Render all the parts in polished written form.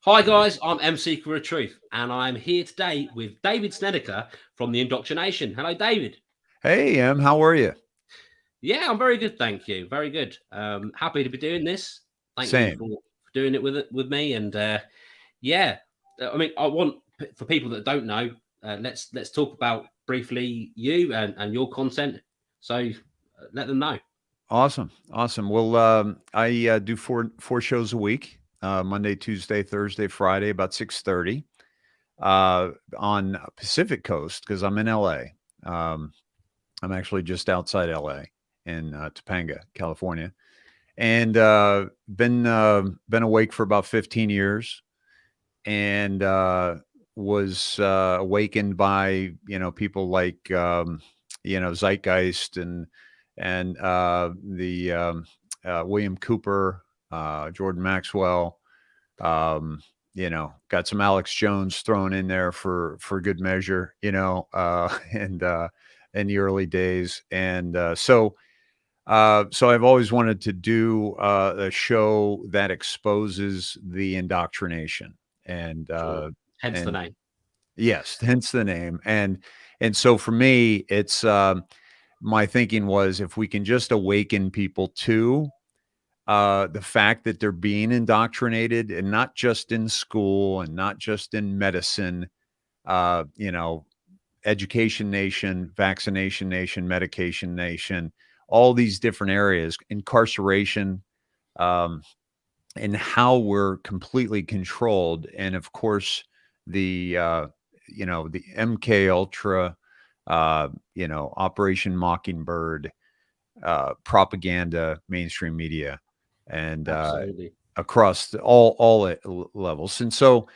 Hi guys, I'm MC for a Truth, and I'm here today with David Snedeker from the Indoctrination. Hello, David. Hey, Em, how are you? Yeah, I'm very good, thank you. Very good. Happy to be doing this. Thank you Same. for doing it with me. And yeah, I mean, I want for people that don't know, let's talk about briefly you and your content. So let them know. Awesome. Awesome. Well, I do four shows a week, Monday, Tuesday, Thursday, Friday, about 6:30 on Pacific Coast because I'm in LA. I'm actually just outside LA in Topanga, California, and been awake for about 15 years, and was awakened by people like Zeitgeist and the William Cooper, Jordan Maxwell. Um, got some Alex Jones thrown in there for good measure. And in the early days, and so I've always wanted to do a show that exposes the indoctrination and Sure. Hence the and name. yes, hence the name. And so for me, it's my thinking was if we can just awaken people to the fact that they're being indoctrinated, and not just in school and not just in medicine, uh, you know, education nation, vaccination nation, medication nation, all these different areas, incarceration, um, and how we're completely controlled. And of course, the MK Ultra, Operation Mockingbird, propaganda, mainstream media, and Absolutely. across all levels. And so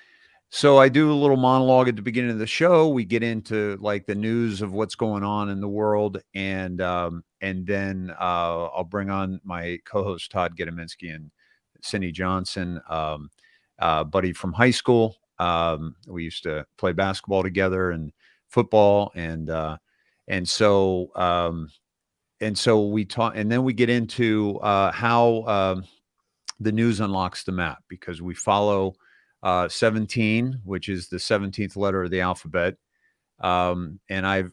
I do a little monologue at the beginning of the show. We get into like the news of what's going on in the world, and then I'll bring on my co-host Todd Gedeminsky and Cindy Johnson, buddy from high school. We used to play basketball together and football, and so we talk, and then we get into how the news unlocks the map because we follow 17, which is the 17th letter of the alphabet. And I've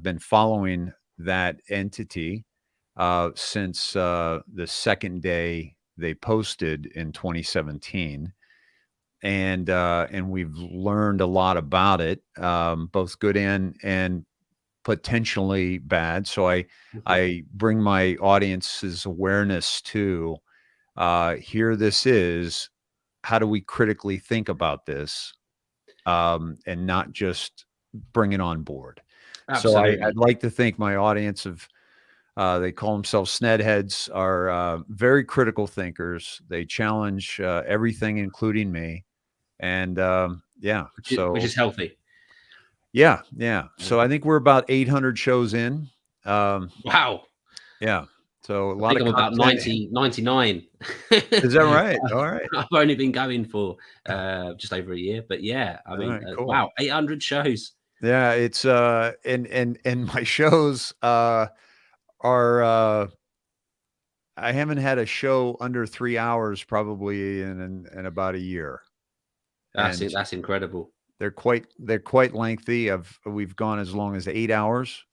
been following that entity since the second day they posted in 2017. And we've learned a lot about it, both good and potentially bad. So Mhm. I bring my audience's awareness to here this is. How do we critically think about this, and not just bring it on board? So I'd Absolutely. like to think my audience of they call themselves Snedheads are very critical thinkers. They challenge everything, including me. And yeah, Which so is healthy. yeah, yeah. Yeah. So I think we're about 800 shows in. Um, Wow. yeah. So a I lot think of I'm about content. 99. Is that right? All right. I've only been going for just over a year, but yeah, I All mean, right. Cool. wow, 800 shows. Yeah, it's and my shows are I haven't had a show under 3 hours probably in about a year. That's And it. That's incredible. they're quite lengthy. We've gone as long as 8 hours.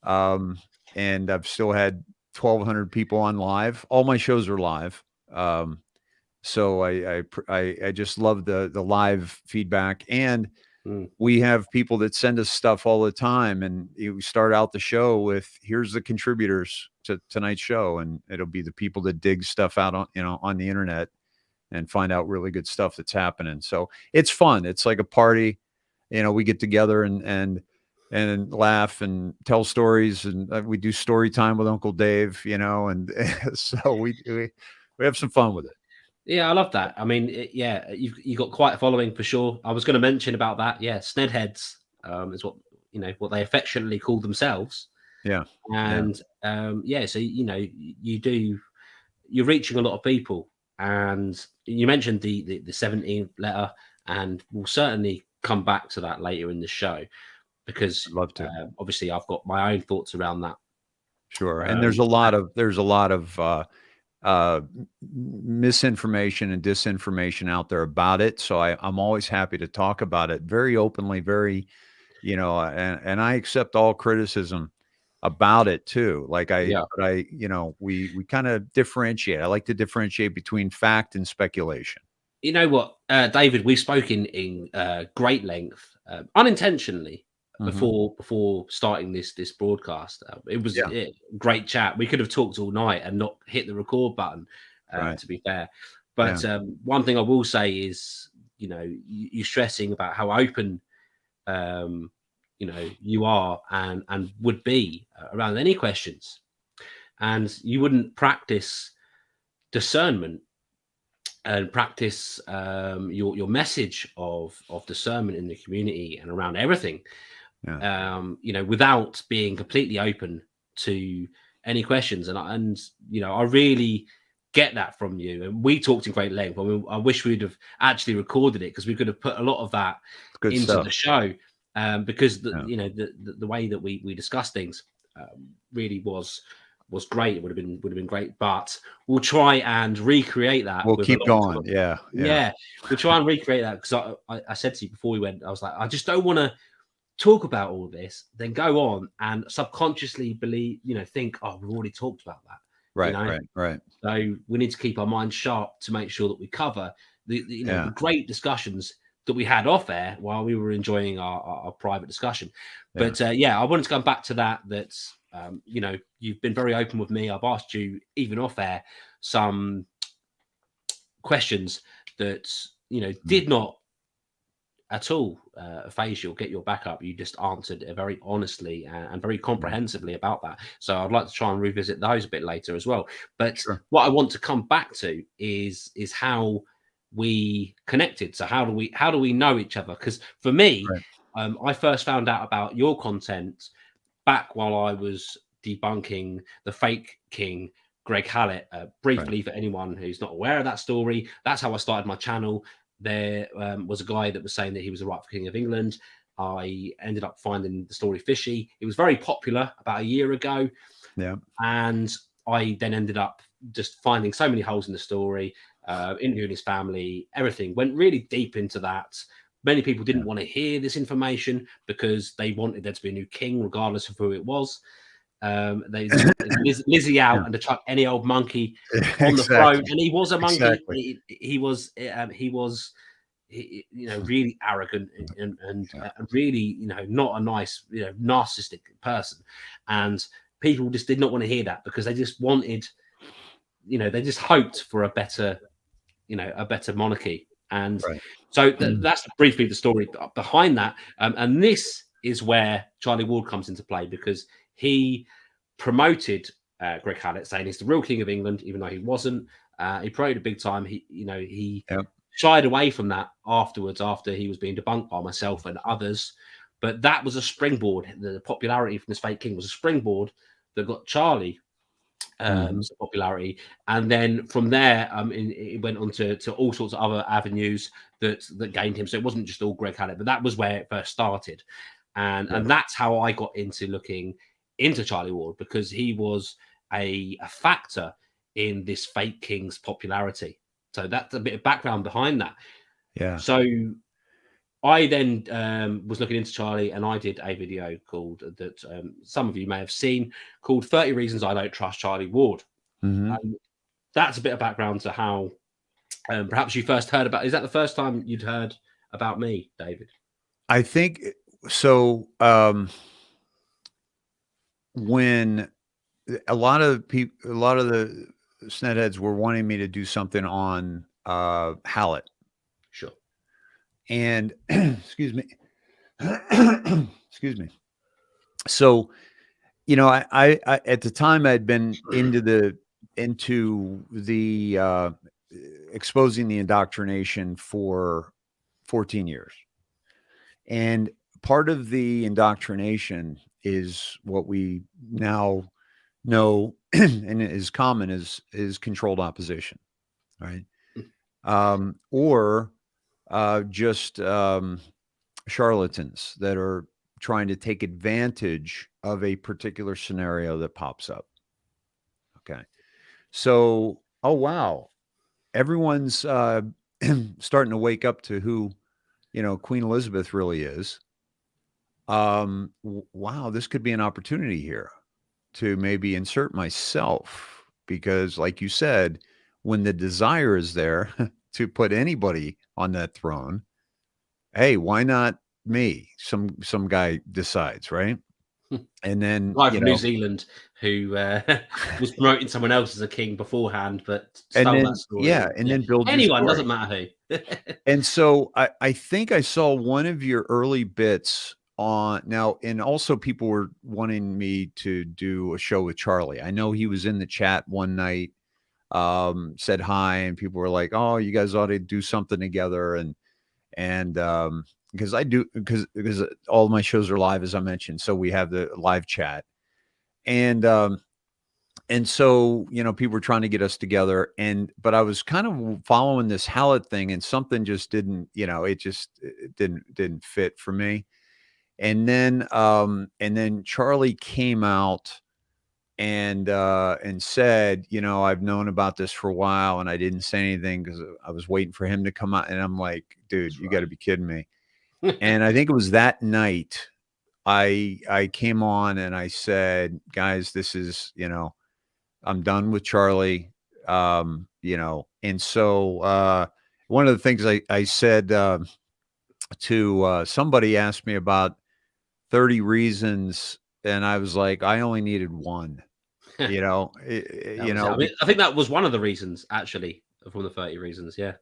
Um and I've still had 1,200 people on live. All my shows are live. Um so I just love the live feedback, and Mm. we have people that send us stuff all the time, and you start out the show with here's the contributors to tonight's show, and it'll be the people that dig stuff out on the internet and find out really good stuff that's happening. So it's fun. It's like a party. We get together and laugh and tell stories, and we do story time with Uncle Dave, and so we have some fun with it. Yeah, I love that. I mean, yeah, you got quite a following for sure. I was going to mention about that. Yeah, Snedheads is what what they affectionately call themselves. Yeah. Yeah. And yeah, so you're reaching a lot of people, and you mentioned the 17th letter, and we'll certainly come back to that later in the show because I'd love to. obviously I've got my own thoughts around that. Sure, and Um, there's a lot of misinformation and disinformation out there about it. So I'm always happy to talk about it very openly, very, and I accept all criticism about it too. Like Yeah. we kind of differentiate. I like to differentiate between fact and speculation. You know what, David, we've spoken in great length, unintentionally, Mhm. before starting this broadcast. It was Yeah, a great chat. We could have talked all night and not hit the record button, right. to be fair. Yeah, But one thing I will say is, you stressing about how open, um, you are and would be around any questions, and you wouldn't practice discernment and practice your message of discernment in the community and around everything, yeah. without being completely open to any questions. I really get that from you. And we talked in great length. I mean, I wish we'd have actually recorded it because we could have put a lot of that It's good into stuff. the show, because Yeah. the way that we discuss things really was great. It would have been great, but we'll try and recreate that We'll with a keep lot going. of, Yeah, yeah. yeah, we'll try and recreate that because I said to you before we went, I was like, I just don't want to talk about all this, then go on and subconsciously believe, think, oh, we've already talked about that, you Right, know. right, right. So we need to keep our minds sharp to make sure that we cover the Yeah, great discussions that we had off air while we were enjoying our private discussion. yeah. But I wanted to come back to that. You've been very open with me. I've asked you even off air some questions that Mm, did not at all phase you or get your back up. You just answered very honestly and very mm. comprehensively about that. So I'd like to try and revisit those a bit later as well. But Sure. what I want to come back to is how we connected. So how do we know each other? Because for me, Right, I first found out about your content back while I was debunking the fake king, Greg Hallett. right. Briefly, for anyone who's not aware of that story, that's how I started my channel. There was a guy that was saying that he was the rightful king of England. I ended up finding the story fishy. It was very popular about a year ago, Yeah, and I then ended up just finding so many holes in the story, interviewing his family, everything. Went really deep into that. Many people yeah. didn't want to hear this information because they wanted there to be a new king, regardless of who it was. They just wanted Lizzie Yeah. out and to chuck any old monkey on the throne, Exactly, and he was a monkey. exactly. He was really arrogant and Yeah, really, not a nice, narcissistic person. And people just did not want to hear that because they just wanted, they just hoped for a better monarchy. And right. so that's briefly the story behind that. And this is where Charlie Ward comes into play because he promoted Greg Hallett, saying he's the real king of England, even though he wasn't. He promoted big time. He Yep, shied away from that afterwards, after he was being debunked by myself and others. But that was a springboard. The popularity from this fake king was a springboard that got Charlie mhm, some popularity, and then from there, it went on to all sorts of other avenues that gained him. So it wasn't just all Greg Hallett, but that was where it first started, and yeah, that's how I got into looking into Charlie Ward, because he was a factor in this fake king's popularity. So that's a bit of background behind that. yeah. So I then was looking into Charlie, and I did a video called that some of you may have seen, called 30 Reasons I Don't Trust Charlie Ward. Mhm. And that's a bit of background to how perhaps you first heard about. Is that the first time you'd heard about me, David? I think so, when a lot of the Snedheads were wanting me to do something on, Hallett, Sure. and excuse me. Excuse me. So, I at the time I'd been into the exposing the indoctrination for 14 years. And part of the indoctrination is what we now know and is common is controlled opposition, right? Or just charlatans that are trying to take advantage of a particular scenario that pops up. Okay. So Oh, wow. Everyone's starting to wake up to who, Queen Elizabeth really is. Wow, this could be an opportunity here to maybe insert myself because, like you said, when the desire is there to put anybody on that throne, hey, why not me? Some guy decides, right? And then, Guy from New Zealand who was promoting someone else as a king beforehand, but and stole that then, story. yeah, And and yeah, then build your anyone, story. doesn't matter who. And so I think I saw one of your early bits on now, and also people were wanting me to do a show with Charlie. I know he was in the chat one night, said hi, and people were like, "Oh, you guys ought to do something together." And because because all my shows are live, as I mentioned, so we have the live chat, and so, people were trying to get us together but I was kind of following this Hallett thing and something just didn't, it didn't fit for me. And then Charlie came out and said, I've known about this for a while and I didn't say anything because I was waiting for him to come out. And I'm like, dude, That's you got to right. be kidding me. And I think it was that night I came on and I said, guys, this is, I'm done with Charlie. And so one of the things I said to somebody asked me about 30 reasons, and I was like, I only needed one. That was it. I mean, I think that was one of the reasons, actually, from the 30 reasons. Yeah.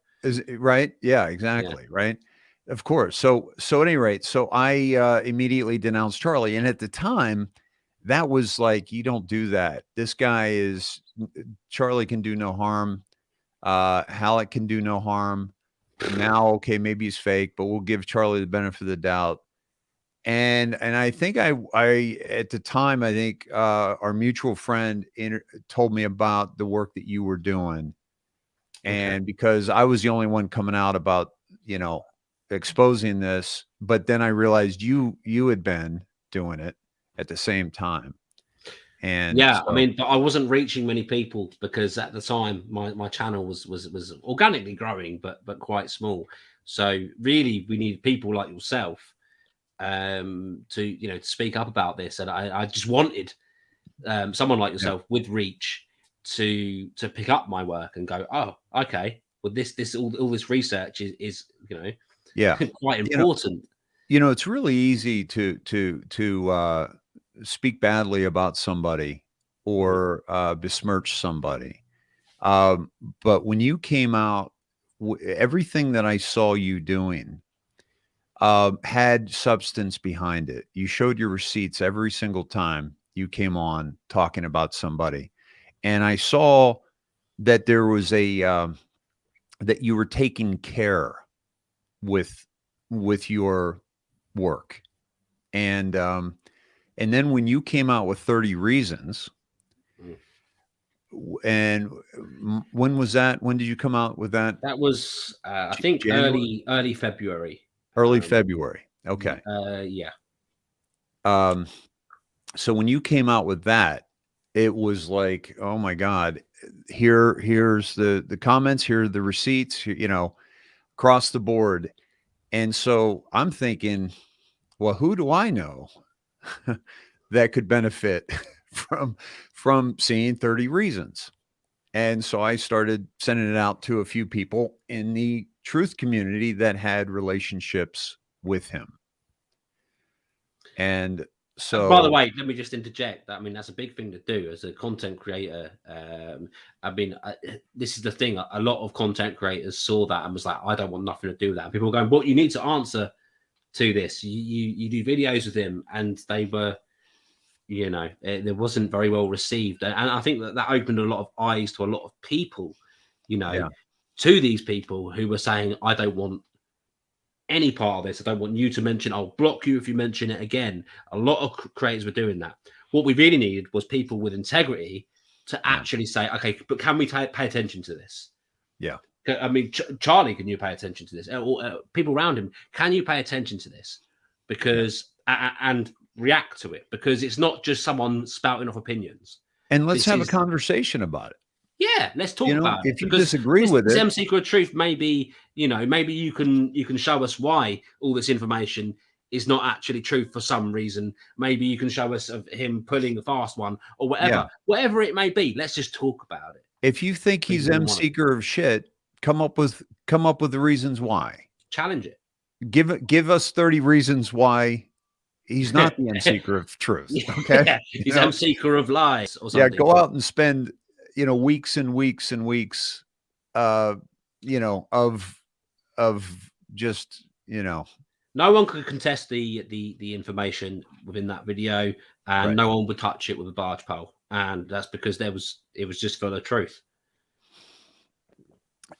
Right? Yeah, Yeah. exactly. Right. Of course. So at any rate, so I immediately denounced Charlie, and at the time, that was like, you don't do that. This guy is Charlie can do no harm. Halleck can do no harm. Now, okay, maybe he's fake, but we'll give Charlie the benefit of the doubt. And I think I at the time, I think our mutual friend told me about the work that you were doing, Okay. and because I was the only one coming out about you know exposing this, but then I realized you had been doing it at the same time, and Yeah, I so mean, but I wasn't reaching many people because at the time my channel was organically growing, but quite small. So really, we need people like yourself to to speak up about this, and I just wanted someone like yeah, yourself with reach to pick up my work and go, oh, okay, well this all this research is yeah. quite You know, important. it's really easy to speak badly about somebody Mhm. or besmirch somebody. Um, but when you came out, everything that I saw you doing had substance behind it. You showed your receipts every single time you came on talking about somebody, and I saw that there was that you were taking care with your work, and and then when you came out with 30 reasons, Mm. and when was that? When did you come out with that? That was I think January, early February. early February. Okay. Yeah. Um, so when you came out with that, it was like, oh my God, here's the comments, here are the receipts, across the board. And so I'm thinking, well, who do I know that could benefit from seeing 30 reasons? And so I started sending it out to a few people in the truth community that had relationships with him. And By the so, way, let me just interject. I mean, that's a big thing to do as a content creator. I mean, this is the thing. A lot of content creators saw that and was like, "I don't want nothing to do with that." And people were going, "Well, you need to answer to this. You do videos with him," and they were, it wasn't very well received. And I think that opened a lot of eyes to a lot of people, you know, yeah, to these people who were saying, "I don't want any part of this. I don't want you to mention. I'll block you if you mention it again." A lot of creators were doing that. What we really needed was people with integrity to yeah, actually say, "Okay, but can we pay attention to this?" yeah, I mean, Charlie, can you pay attention to this? Or people around him, can you pay attention to this? yeah. Because and react to it, because it's not just someone spouting off opinions. And let's This have a is conversation about it. Yeah, let's talk about it, if you because disagree with this it, MC Secret Truth, maybe, maybe you can show us why all this information is not actually truth for some reason. Maybe you can show us of him pulling a fast one or yeah. whatever it may be. Let's just talk about it. If you think We he's really M want to seeker of shit, come up with the reasons why. challenge it. Give us 30 reasons why he's not the M seeker of truth. Okay. Yeah, he's M Seeker of lies or Yeah, something. go out and spend, weeks and weeks and weeks, uh, of just, No one could contest the information within that video, and right. no one would touch it with a barge pole, and that's because it was just full of truth.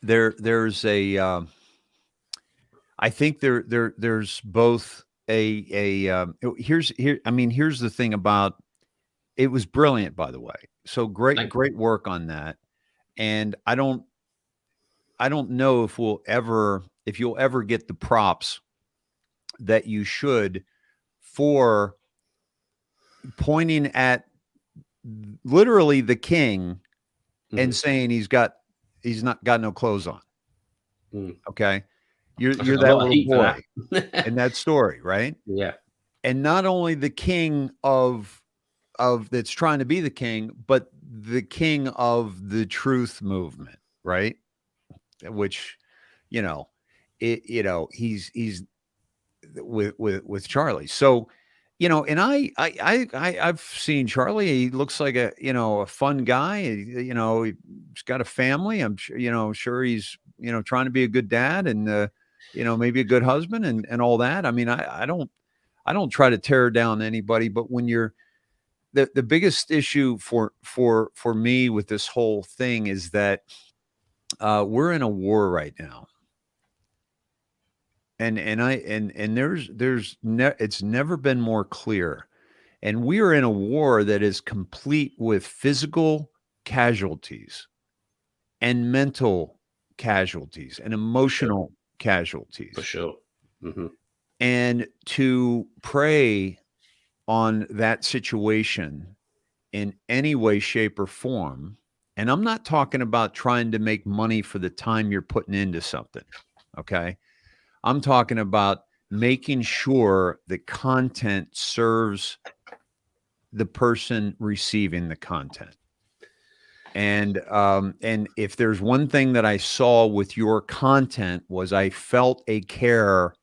There's a, I think there's both here's the thing about it. Was brilliant, by the way. So Thank great work on that. And I don't know if you'll ever get the props that you should for pointing at literally the king and Mhm. saying he's not got no clothes on. Mm. Okay. I took You're a that lot of little heat for boy that. in that story, right? Yeah. And not only the king of that's trying to be the king, but the king of the truth movement, right? Which, you know, he's with Charlie. So, and I've seen Charlie. He looks like a fun guy. He's got a family. I'm sure, sure he's, trying to be a good dad and, maybe a good husband and all that. I mean, I don't try to tear down anybody, but when you're the biggest issue for me with this whole thing is that we're in a war right now. And it's never been more clear. And we are in a war that is complete with physical casualties and mental casualties and For sure. emotional For casualties. sure. Hmm. And to prey on that situation in any way, shape, or form, and I'm not talking about trying to make money for the time you're putting into something. Okay. I'm talking about making sure the content serves the person receiving the content. And if there's one thing that I saw with your content was I felt a care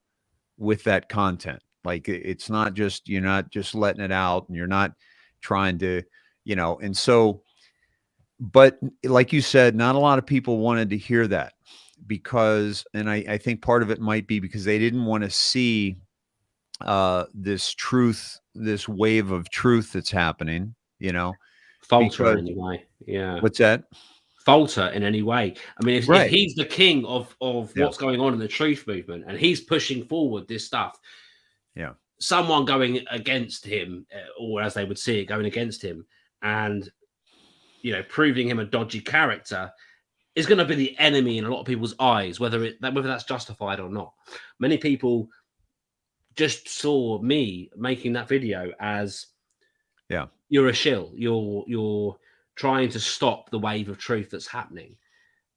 with that content. Like it's not just you're not just letting it out and you're not trying to, and so but like you said, not a lot of people wanted to hear that because, and I think part of it might be because they didn't want to see this truth, this wave of truth that's happening, Falter in because any way. Yeah. what's that? Falter in any way. I mean, if Right. he's the king of Yeah. what's going on in the truth movement and he's pushing forward this stuff, Yeah. someone going against him, or as they would see it, going against him, and proving him a dodgy character is going to be the enemy in a lot of people's eyes, whether that's justified or not. Many people just saw me making that video as Yeah. you're a shill. You're trying to stop the wave of truth that's happening.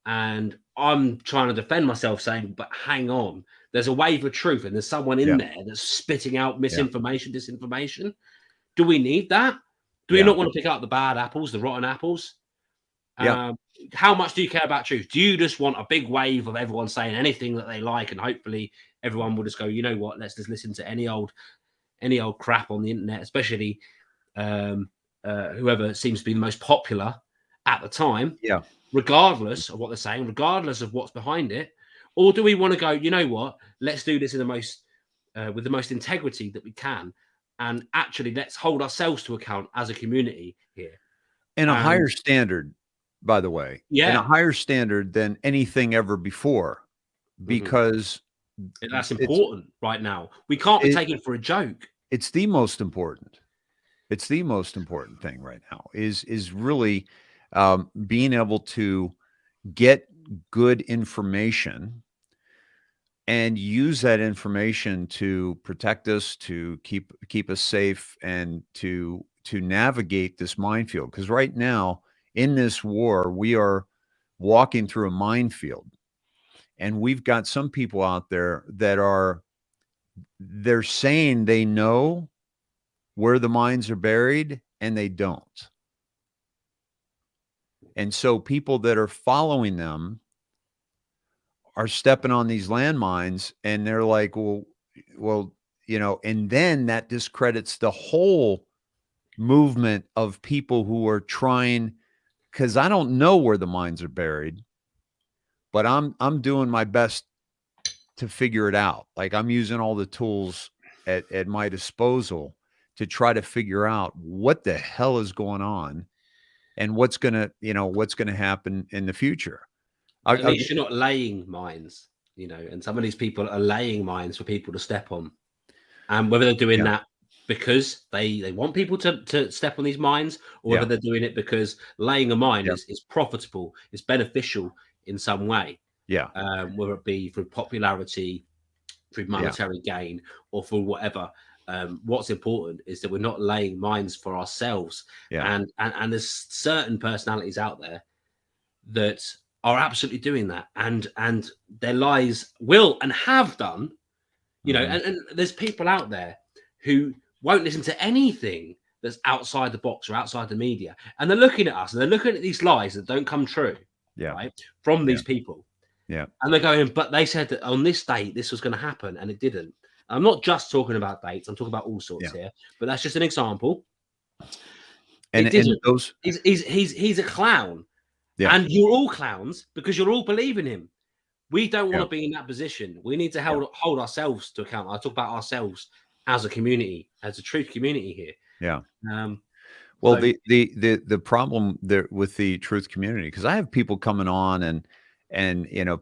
And I'm trying to defend myself saying, but hang on, there's a wave of truth and there's someone in Yeah. there that's spitting out Yeah. misinformation, disinformation. Do we need that? Do we Yeah. not want to pick out the bad apples, the rotten apples? Yeah. Um, how much do you care about truth? Do you just want a big wave of everyone saying anything that they like, and hopefully everyone will just go, you know what? Let's just listen to any old crap on the internet, especially um, whoever seems to be the most popular at the time, Yeah. regardless of what they're saying, regardless of what's behind it? Or do we want to go, you know what? Let's do this in the most with the most integrity that we can, and actually let's hold ourselves to account as a community here. And a And higher standard, by the way, and a yeah, higher standard than anything ever before, mhm. because That's it's important right now. We can't be it, taken for a joke. it's the most important. It's the most important thing right now is really being able to get good information and use that information to protect us, to keep us safe, and to navigate this minefield. Because right now in this war, we are walking through a minefield. And we've got some people out there that they're saying they know where the mines are buried, and they don't. And so people that are following them are stepping on these landmines, and they're like, well, and then that discredits the whole movement of people who are trying, because I don't know where the mines are buried, but I'm doing my best to figure it out. Like, I'm using all the tools at my disposal to try to figure out what the hell is going on and what's gonna happen in the future. But at least you're not laying mines, and some of these people are laying mines for people to step on. And whether they're doing that because they want people to step on these mines, or whether they're doing it because laying a mine is profitable, it's beneficial in some way. Yeah. Whether it be through popularity, through monetary gain, or for whatever. What's important is that we're not laying mines for ourselves. Yeah. And there's certain personalities out there that are absolutely doing that, and their lies will and have done, and there's people out there who won't listen to anything that's outside the box or outside the media, and they're looking at us and they're looking at these lies that don't come true, right, from these people, and they're going, but they said that on this date this was going to happen and it didn't. I'm not just talking about dates, I'm talking about all sorts here, but that's just an example. And those, he's a clown. And you're all clowns because you're all believing him. We don't want to be in that position. We need to hold ourselves to account. I talk about ourselves as a community, as a truth community here. Yeah. Well, the problem there with the truth community, because I have people coming on and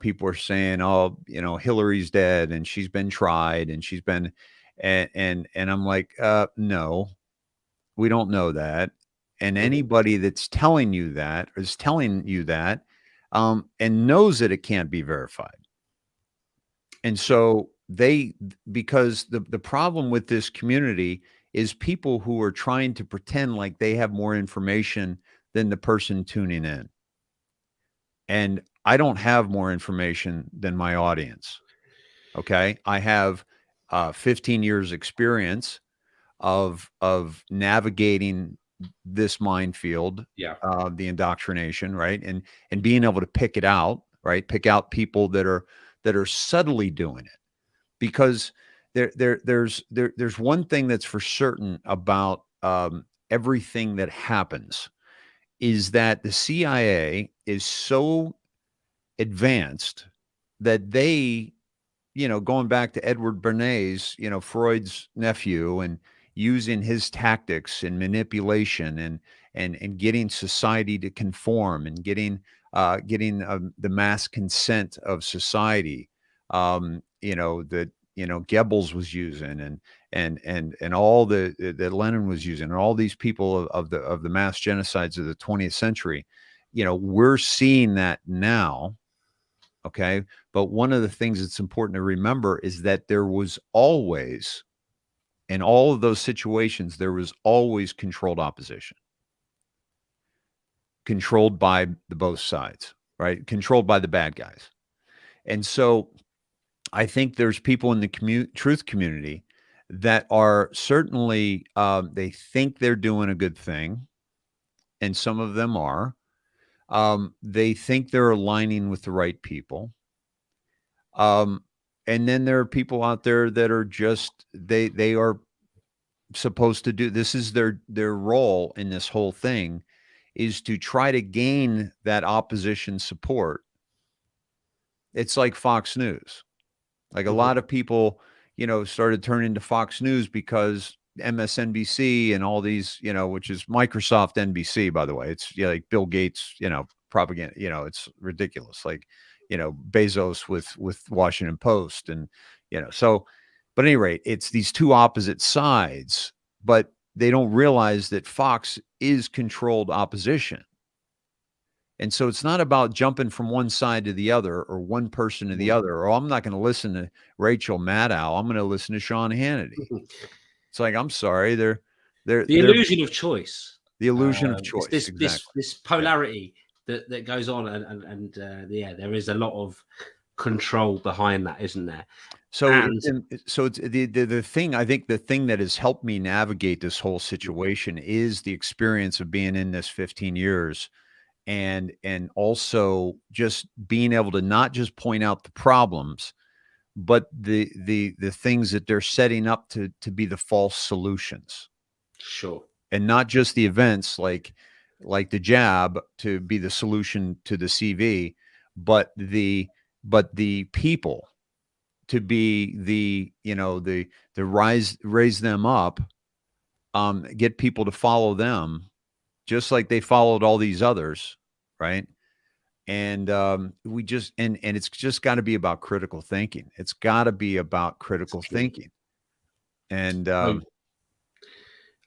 people are saying, oh, Hillary's dead and she's been tried and she's been, and I'm like, no, we don't know that. And anybody that's telling you that is telling you that, and knows that it can't be verified. And so because the problem with this community is people who are trying to pretend like they have more information than the person tuning in. And I don't have more information than my audience. Okay. I have 15 years experience of navigating this minefield, the indoctrination, right? And being able to pick it out, right? Pick out people that are subtly doing it. Because there's one thing that's for certain about everything that happens, is that the CIA is so advanced that they, going back to Edward Bernays, Freud's nephew, and using his tactics and manipulation and getting society to conform and getting the mass consent of society, that Goebbels was using, and all that Lenin was using, and all these people of the mass genocides of the 20th century. We're seeing that now. Okay. But one of the things that's important to remember is that there was always, in all of those situations, there was always controlled opposition, controlled by the both sides, right? Controlled by the bad guys. And so I think there's people in the truth community that are certainly, they think they're doing a good thing. And some of them are. They think they're aligning with the right people. And then there are people out there that are just, they are supposed to do, this is their role in this whole thing, is to try to gain that opposition support. It's like Fox News. Like a lot of people, started turning to Fox News because MSNBC and all these, which is Microsoft NBC, by the way. It's like Bill Gates, propaganda, it's ridiculous. Like, Bezos with Washington Post, and, so, but at any rate, it's these two opposite sides, but they don't realize that Fox is controlled opposition. And so it's not about jumping from one side to the other, or one person to the other, or I'm not going to listen to Rachel Maddow, I'm going to listen to Sean Hannity. It's like, I'm sorry, they're the illusion of choice. The illusion of choice. Exactly. This polarity that goes on, and yeah, there is a lot of control behind that, isn't there? So, And so it's the thing. I think the thing that has helped me navigate this whole situation is the experience of being in this 15 years, and also just being able to not just point out the problems, but the things that they're setting up to be the false solutions, sure, and not just the events like the jab to be the solution to the CV, but the people to be the, the raise them up, get people to follow them just like they followed all these others, right? And we just and it's just got to be about critical thinking. It's got to be about critical key. thinking. And So,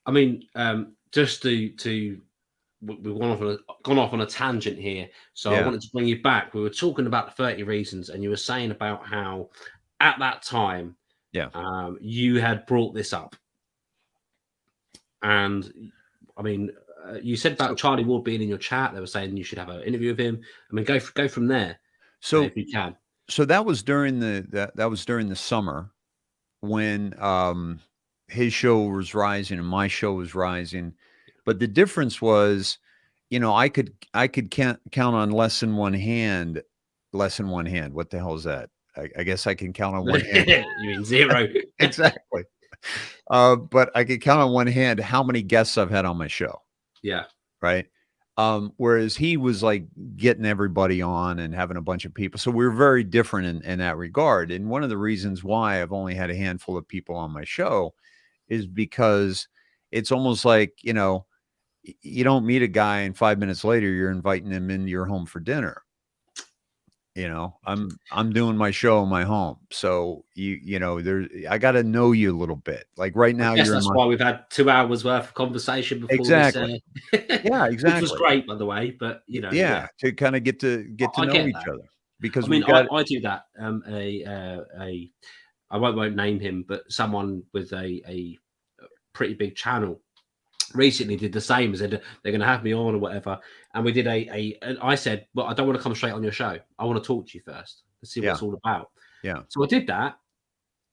I mean, just to we've gone off on a tangent here. So I yeah, wanted to bring you back. We were talking about the 30 reasons, and you were saying about how at that time yeah. you had brought this up. And I mean, you said about So Charlie Ward being in your chat. They were saying you should have an interview with him. I mean, go from there so if you can. so that was during that was during the summer when his show was rising and my show was rising. But the difference was, I could count on less than one hand. What the hell is that? I guess I can count on one hand. You mean zero? Exactly. But I could count on one hand how many guests I've had on my show. Yeah. Right. Whereas he was like getting everybody on and having a bunch of people. So we're very different in that regard. And one of the reasons why I've only had a handful of people on my show is because it's almost like, you don't meet a guy and 5 minutes later you're inviting him into your home for dinner. I'm doing my show in my home. So I got to know you a little bit. Like right I now guess you're in that's my why we've had 2 hours worth of conversation before this, exactly. Yeah, which was exactly. great, by the way. But Yeah, yeah, to kind of get to I know get each that. other I because mean, we've got I do that. I won't name him, but someone with a pretty big channel recently did the same. Said they're going to have me on or whatever, and we did and I said, well, I don't want to come straight on your show. I want to talk to you first to see what yeah, it's all about. yeah, So I did that,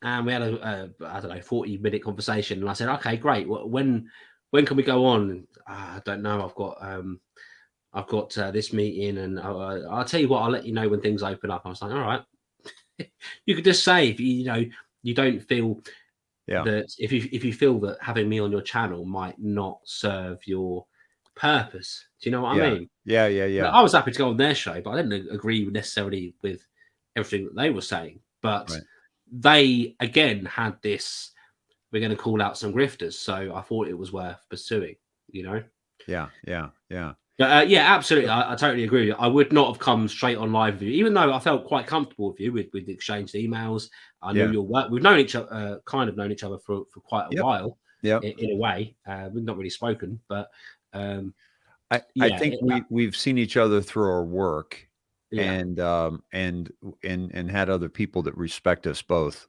and we had I don't know 40-minute conversation. And I said, okay, great. When can we go on? I don't know. I've got this meeting, and I'll tell you what. I'll let you know when things open up. I was like, all right. You could just say if you don't feel yeah, that if you feel that having me on your channel might not serve your purpose. Do you know what I yeah, mean? yeah, yeah, Like, yeah. I was happy to go on their show, but I didn't agree necessarily with everything that they were saying. But Right. they again had this. We're going to call out some grifters, so I thought it was worth pursuing. You know. Yeah, yeah, yeah. But yeah, absolutely. So I totally agree with you. I would not have come straight on live with you, even though I felt quite comfortable with you. We'd exchanged emails. I knew yeah. your work. We've known each other, kind of known each other for quite a Yep, while, yep. in a way. We've not really spoken, but um, I yeah, think we've seen each other through our work yeah. and had other people that respect us both,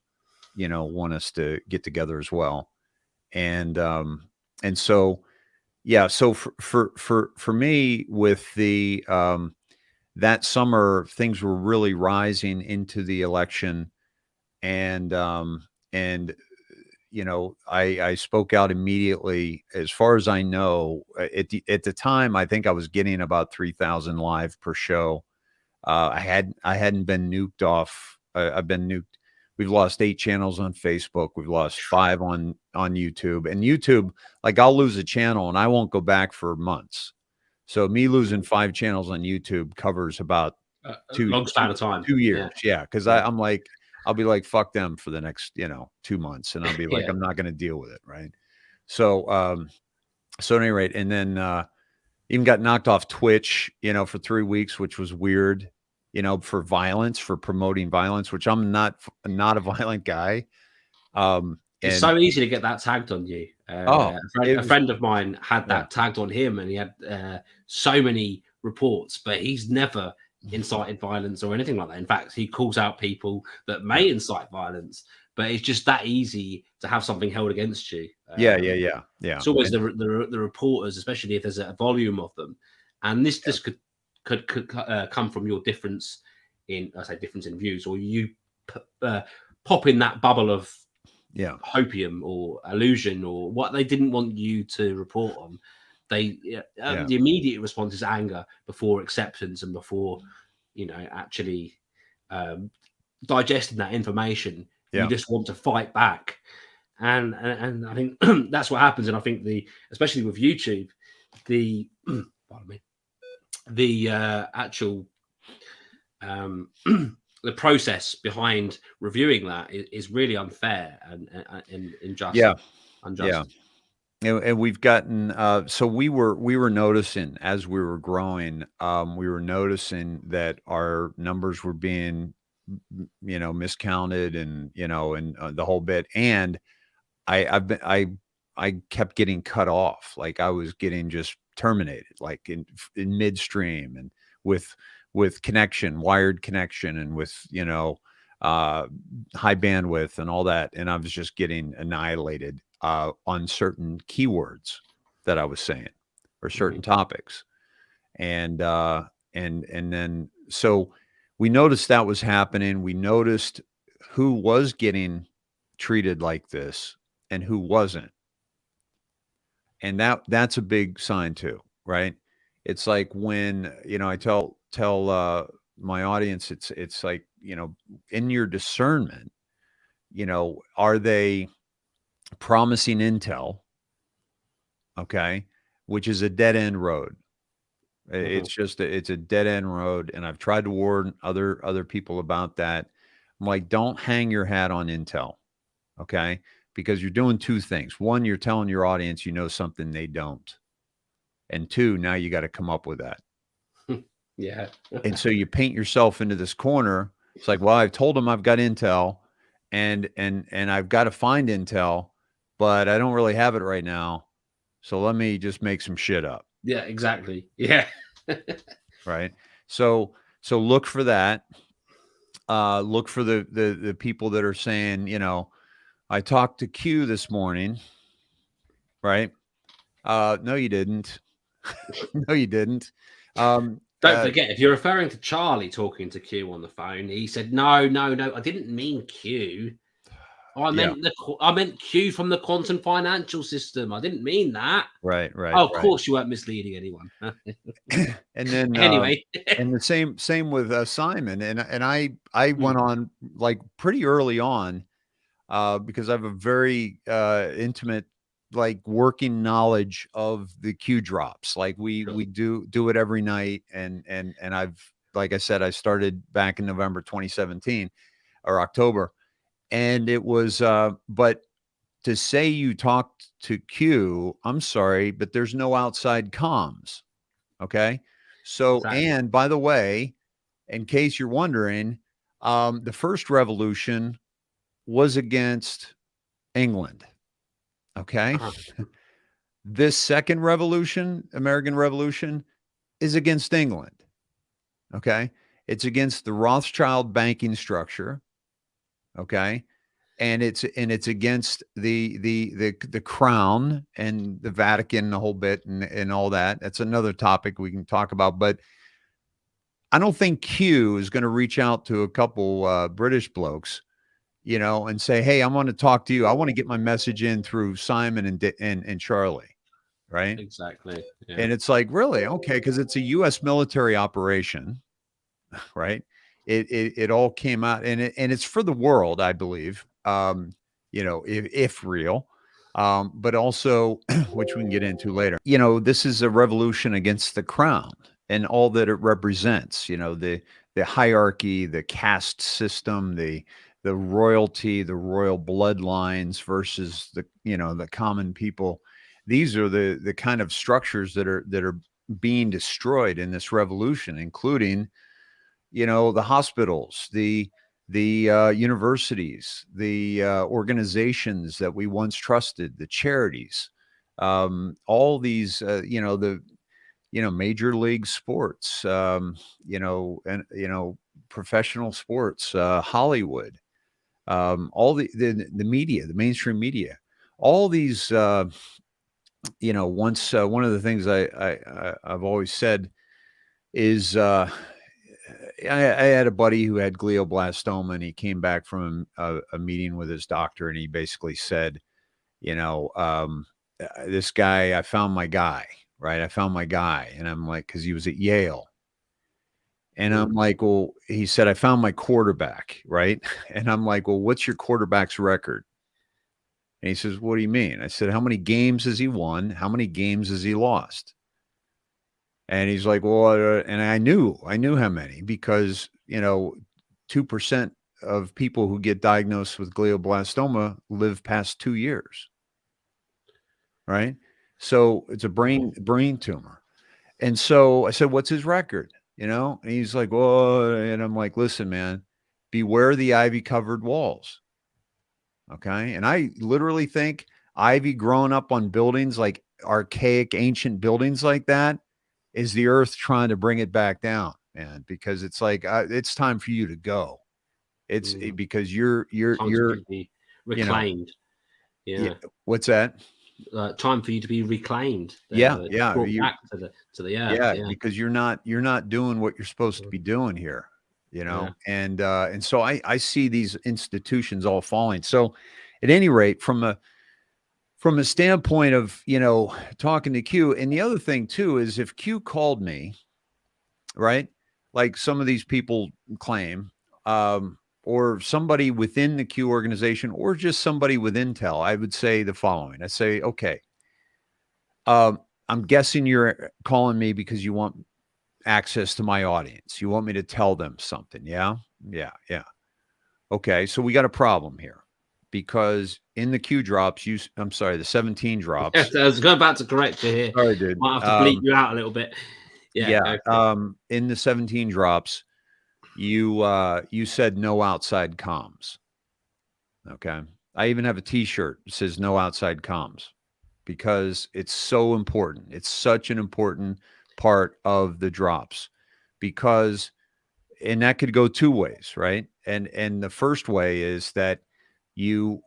want us to get together as well. And so yeah, so for me with the that summer things were really rising into the election, and I spoke out immediately. As far as I know, at the time, I think I was getting about 3,000 live per show. I hadn't been nuked off. I've been nuked. We've lost 8 channels on Facebook. We've lost 5 on YouTube. And YouTube, like I'll lose a channel and I won't go back for months. So me losing 5 channels on YouTube covers about A two long two span of time. 2 years. Yeah, Yeah, because yeah, I'm like, I'll be like, fuck them for the next 2 months, and I'll be like, yeah. I'm not going to deal with it, right? So so at any rate, and then even got knocked off Twitch, for 3 weeks, which was weird, for violence, for promoting violence, which I'm not a violent guy. It's And so easy to get that tagged on you. oh, it A was friend of mine had yeah. that tagged on him, and he had so many reports, but he's never incited violence or anything like that. In fact, he calls out people that Yeah. may incite violence. but it's just that easy to have something held against you. Yeah. It's always the reporters, especially if there's a volume of them, and this could come from your difference in, I say, difference in views, or you pop in that bubble of hopium or illusion, or what they didn't want you to report on. The immediate response is anger before acceptance and before actually digesting that information. You just want to fight back, and I think that's what happens. And I think especially with YouTube, the pardon me, the actual the process behind reviewing that is really unfair and unjust. Unjust. And we've gotten so we were noticing as we were growing, we were noticing that our numbers were being miscounted, and the whole bit. And I kept getting cut off. Like I was getting just terminated, like in midstream, and with connection, wired connection, and with high bandwidth and all that. And I was just getting annihilated on certain keywords that I was saying, or certain topics. And then so we noticed that was happening. We noticed who was getting treated like this and who wasn't. And that's a big sign too, right? It's like when, I tell my audience, it's like, in your discernment, are they promising intel? Okay. Which is a dead end road. It's just it's a dead end road. And I've tried to warn other people about that. I'm like, don't hang your hat on intel. Okay. Because you're doing two things. One, you're telling your audience you know something they don't. And two, now you got to come up with that. Yeah. And so you paint yourself into this corner. It's like, well, I've told them I've got intel, and I've got to find intel, but I don't really have it right now. So let me just make some shit up. Yeah, exactly. Yeah. Right. So look for that. Look for the people that are saying, I talked to Q this morning. Right. No, you didn't. No, you didn't. Don't forget, if you're referring to Charlie talking to Q on the phone, he said, no, I didn't mean Q. I meant Q from the quantum financial system. I didn't mean that. Right. Oh, of course you weren't misleading anyone. And then anyway, and the same with Simon. And I went on like pretty early on because I have a very intimate, like, working knowledge of the Q drops. Like we do it every night. And I've, like I said, I started back in November 2017 or October. And it was but to say you talked to Q, I'm sorry, but there's no outside comms. Okay. So, and by the way, in case you're wondering, the first revolution was against England. Okay. This second revolution, American Revolution, is against England. Okay. It's against the Rothschild banking structure. Okay. And it's against the crown and the Vatican, the whole bit, and all that. That's another topic we can talk about. But I don't think Q is going to reach out to a couple British blokes, and say, "Hey, I want to talk to you. I want to get my message in through Simon and Charlie." Right? Exactly. Yeah. And it's like, really? Okay, because it's a U.S. military operation, right? It all came out, and it's for the world, I believe. If real. But also, which we can get into later, this is a revolution against the crown and all that it represents, the hierarchy, the caste system, the royalty, the royal bloodlines versus the common people. These are the kind of structures that are being destroyed in this revolution, including, the hospitals, the universities, the organizations that we once trusted, the charities, all these, major league sports, and professional sports, Hollywood, all the media, the mainstream media, all these, once one of the things I've always said is, I had a buddy who had glioblastoma, and he came back from a meeting with his doctor, and he basically said, this guy, I found my guy, right? I found my guy. And I'm like, because he was at Yale. And I'm like, well, he said, I found my quarterback, right? And I'm like, well, what's your quarterback's record? And he says, what do you mean? I said, how many games has he won? How many games has he lost? And he's like, well, and I knew how many, because, 2% of people who get diagnosed with glioblastoma live past 2 years. Right. So it's a brain tumor. And so I said, what's his record? And he's like, well, and I'm like, listen, man, beware the ivy covered walls. Okay. And I literally think ivy growing up on buildings, like archaic, ancient buildings like that, is the earth trying to bring it back down, man, because it's like, it's time for you to go. It's because you're to be reclaimed. Yeah. What's that? Time for you to be reclaimed. Yeah. Brought back to the earth. Yeah, because you're not doing what you're supposed to be doing here, and so I see these institutions all falling. So at any rate, from a standpoint of, talking to Q, and the other thing too is, if Q called me, right, like some of these people claim, or somebody within the Q organization, or just somebody with intel, I would say the following. I say, okay, I'm guessing you're calling me because you want access to my audience. You want me to tell them something. Yeah. Okay. So we got a problem here, because in the Q drops, the 17 drops. Yes, I was about to correct you here. Sorry, dude. Might have to bleep you out a little bit. Yeah. In the 17 drops, you said no outside comms. Okay. I even have a t-shirt that says no outside comms, because it's so important. It's such an important part of the drops, because, and that could go two ways, right? And the first way is that you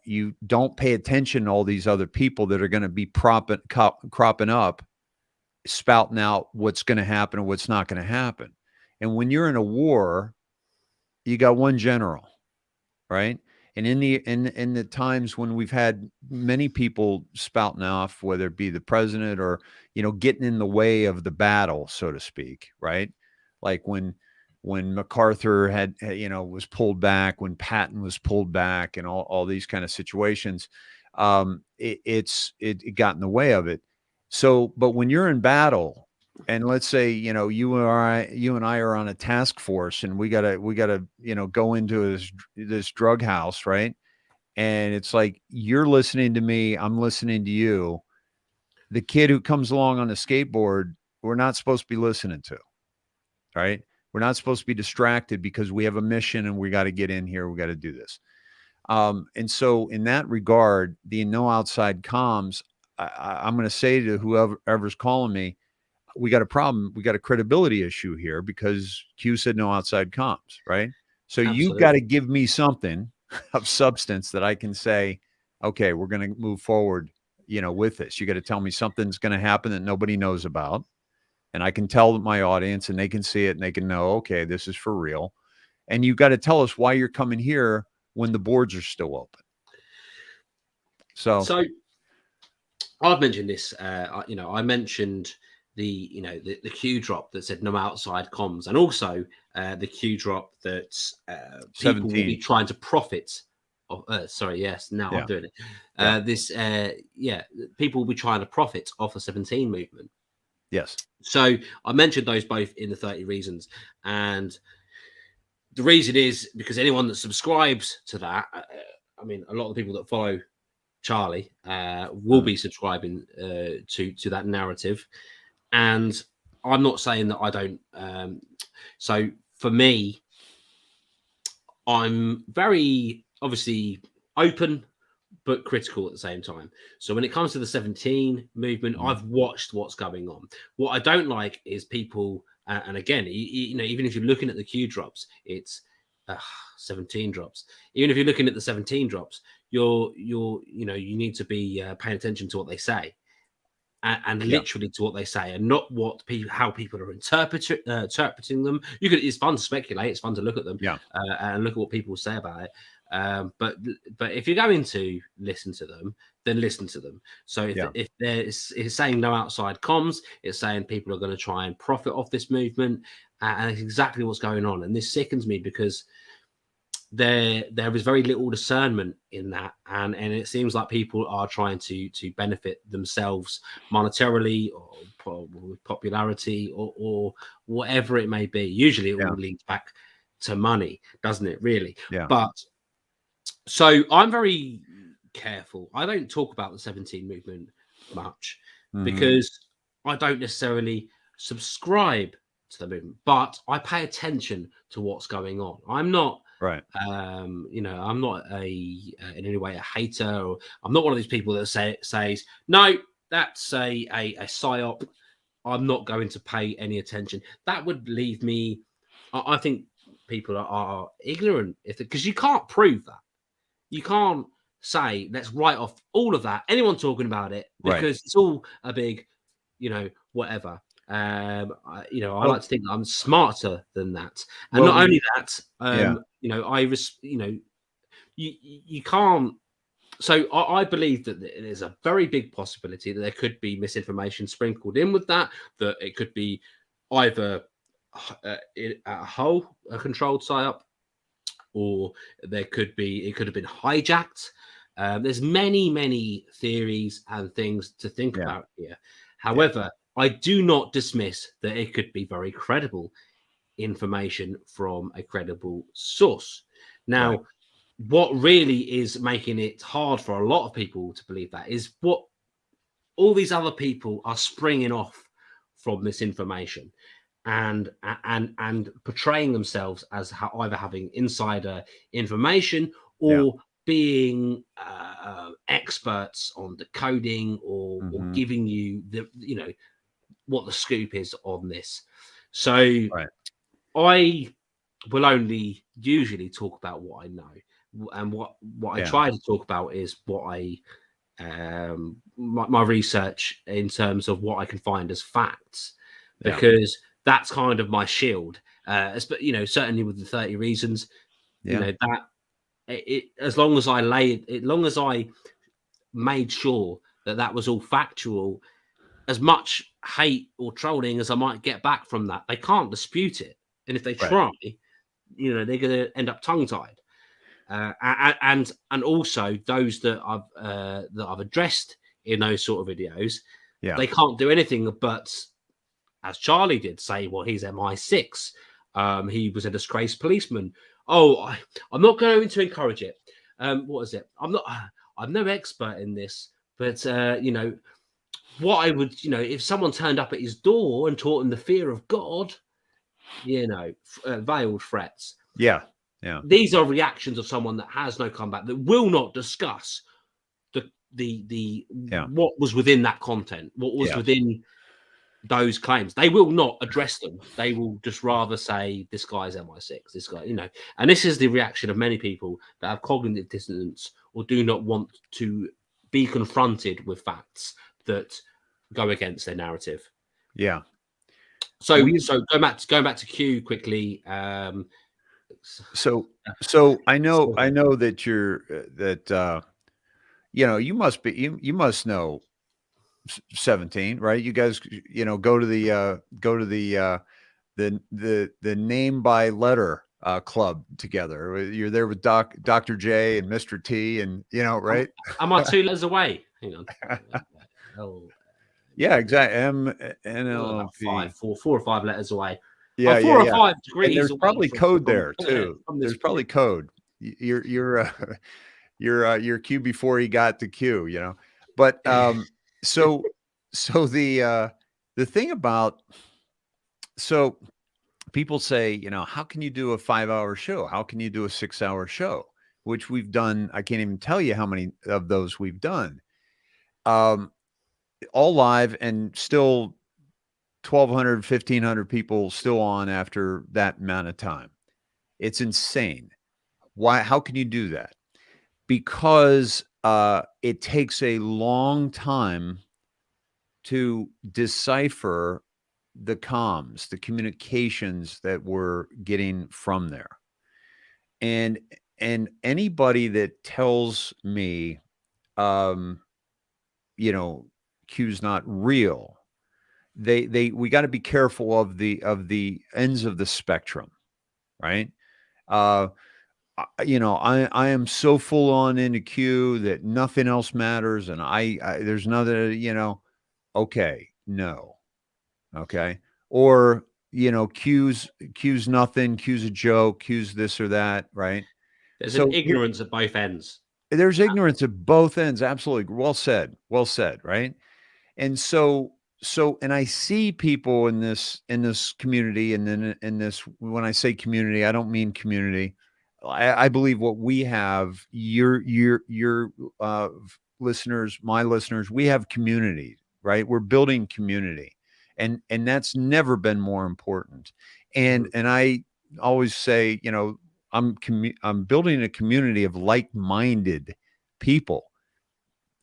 don't pay attention to all these other people that are going to be cropping up, spouting out what's going to happen and what's not going to happen. And when you're in a war, you got one general, right? And in the times when we've had many people spouting off, whether it be the president or, getting in the way of the battle, so to speak, right? Like when MacArthur had, was pulled back, when Patton was pulled back, and all these kind of situations, it got in the way of it. So, but when you're in battle, and let's say, you and I are on a task force, and we gotta, go into this drug house, right? And it's like, you're listening to me, I'm listening to you. The kid who comes along on a skateboard, we're not supposed to be listening to, right? We're not supposed to be distracted, because we have a mission and we got to get in here. We got to do this. And so in that regard, the no outside comms, I'm going to say to whoever's calling me, we got a problem. We got a credibility issue here, because Q said no outside comms, right? So you've got to give me something of substance that I can say, okay, we're going to move forward, with this. You got to tell me something's going to happen that nobody knows about. And I can tell my audience, and they can see it, and they can know, okay, this is for real. And you got to tell us why you're coming here when the boards are still open. So I've mentioned this, I mentioned the Q drop that said no outside comms, and also the Q drop that people will be trying to profit. I'm doing it. People will be trying to profit off the 17 movement. Yes. So I mentioned those both in the 30 reasons, and the reason is because anyone that subscribes to that, I mean, a lot of the people that follow Charlie will be subscribing to that narrative. And I'm not saying that I don't. So for me, I'm very obviously open, but critical at the same time. So when it comes to the 17 movement, I've watched what's going on. What I don't like is people, and again, even if you're looking at the Q drops, it's 17 drops. Even if you're looking at the 17 drops, you need to be paying attention to what they say. And literally to what they say, and not how people are interpreting them. It's fun to speculate. It's fun to look at them, and look at what people say about it. But if you're going to listen to them, then listen to them. So if it's saying no outside comms, it's saying people are going to try and profit off this movement, and it's exactly what's going on. And this sickens me because there is very little discernment in that, and it seems like people are trying to benefit themselves monetarily or with popularity or whatever it may be. Usually it all leads back to money, doesn't it, really? But so I'm very careful. I don't talk about the 17 movement much because I don't necessarily subscribe to the movement, but I pay attention to what's going on. I'm not I'm not in any way a hater, or I'm not one of these people that says no, that's a psyop. I'm not going to pay any attention. That would leave me. I think people are ignorant because you can't prove that. You can't say let's write off all of that. Anyone talking about it because it's all a big, whatever. I like to think I'm smarter than that, and not only that, you can't. So I believe that there's a very big possibility that there could be misinformation sprinkled in with that. That it could be either a controlled psyop, or it could have been hijacked. There's many theories and things to think about here. However, I do not dismiss that it could be very credible information from a credible source. Now, what really is making it hard for a lot of people to believe that is what all these other people are springing off from this information and portraying themselves as either having insider information or being experts on decoding or giving you what the scoop is on this. So I will only usually talk about what I know, and what I try to talk about is what I my research in terms of what I can find as facts, because that's kind of my shield. Certainly with the 30 reasons, that as long as I made sure that was all factual, as much hate or trolling as I might get back from that, they can't dispute it. And if they try, they're going to end up tongue-tied. And also those that I've addressed in those sort of videos, they can't do anything but, as Charlie did, say, well, he's MI6. He was a disgraced policeman. Oh, I'm not going to encourage it. What is it? I'm no expert in this, but what I would, if someone turned up at his door and taught him the fear of God, veiled threats. These are reactions of someone that has no comeback, that will not discuss the what was within that content, what was within those claims. They will not address them. They will just rather say this guy's MI6, this guy, and this is the reaction of many people that have cognitive dissonance or do not want to be confronted with facts that go against their narrative. So going back to Q quickly. So I know that you're you must know 17, right? You guys, go to the name by letter club together. You're there with Dr. J and Mr. T, and right? Am I 2 letters away? Hang on. Exactly. MNLP. 4 or 5 letters away. 4 or 5 degrees. And there's probably code there too. There's probably code. You're Q before he got to Q, But so the thing about, so people say, how can you do a 5-hour show? How can you do a 6-hour show? Which we've done. I can't even tell you how many of those we've done. All live, and still 1,200, 1,500 people still on after that amount of time. It's insane. Why? How can you do that? Because it takes a long time to decipher the comms, the communications that we're getting from there. And anybody that tells me, um, Q's not real, we got to be careful of the ends of the spectrum, right? Uh, I am so full on into Q that nothing else matters, and there's another, okay, no, okay, or Q's nothing, Q's a joke, Q's this or that, right? There's an So ignorance at both ends. there's ignorance at both ends. Absolutely, well said, right? And and I see people in this community, and then in this, when I say community, I don't mean community. I believe what we have, your listeners, my listeners, we have community, right? We're building community, and that's never been more important. And Mhm. I always say, I'm building a community of like-minded people,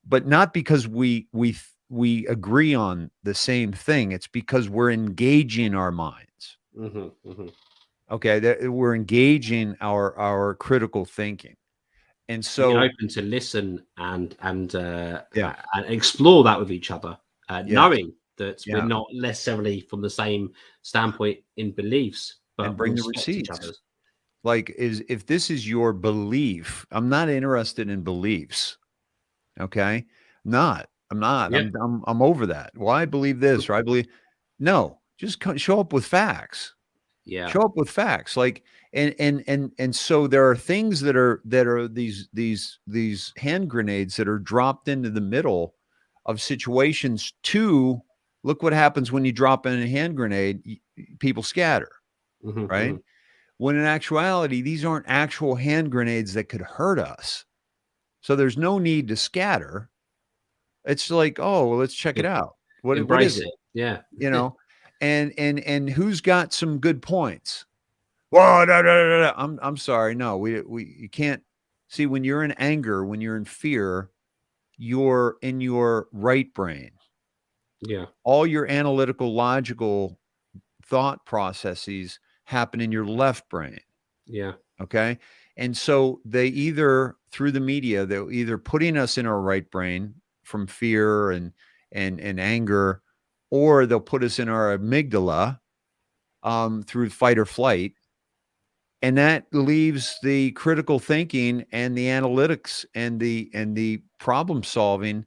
but not because we agree on the same thing. It's because we're engaging our minds. Mhm. Mhm. Okay, that we're engaging our critical thinking. And Being so, open to listen yeah, and explore that with each other, yes, knowing that we're yeah, not necessarily from the same standpoint in beliefs, and but we bring the respect each receipts. other's. Like, if this is your belief, I'm not interested in beliefs. Okay, not. I'm not. Yeah, I'm over that. Well, I believe this, or I believe. No, just show up with facts. yeah, Show up with facts, like, and so there are things that are these hand grenades that are dropped into the middle of situations. To look what happens when you drop in a hand grenade, people scatter, mhm, right? mhm. When in actuality, these aren't actual hand grenades that could hurt us. So there's no need to scatter. It's like, oh, well, let's check it out. What Embrace is it? it. Yeah, You know, and who's got some good points? Well, da, da, da, da. I'm sorry. No, we you can't see when you're in anger, when you're in fear, you're in your right brain. yeah, All your analytical, logical thought processes happen in your left brain. yeah, Okay. And so they either, through the media, they're either putting us in our right brain from fear and anger, or they'll put us in our amygdala, through fight or flight. And that leaves the critical thinking and the analytics and the problem solving.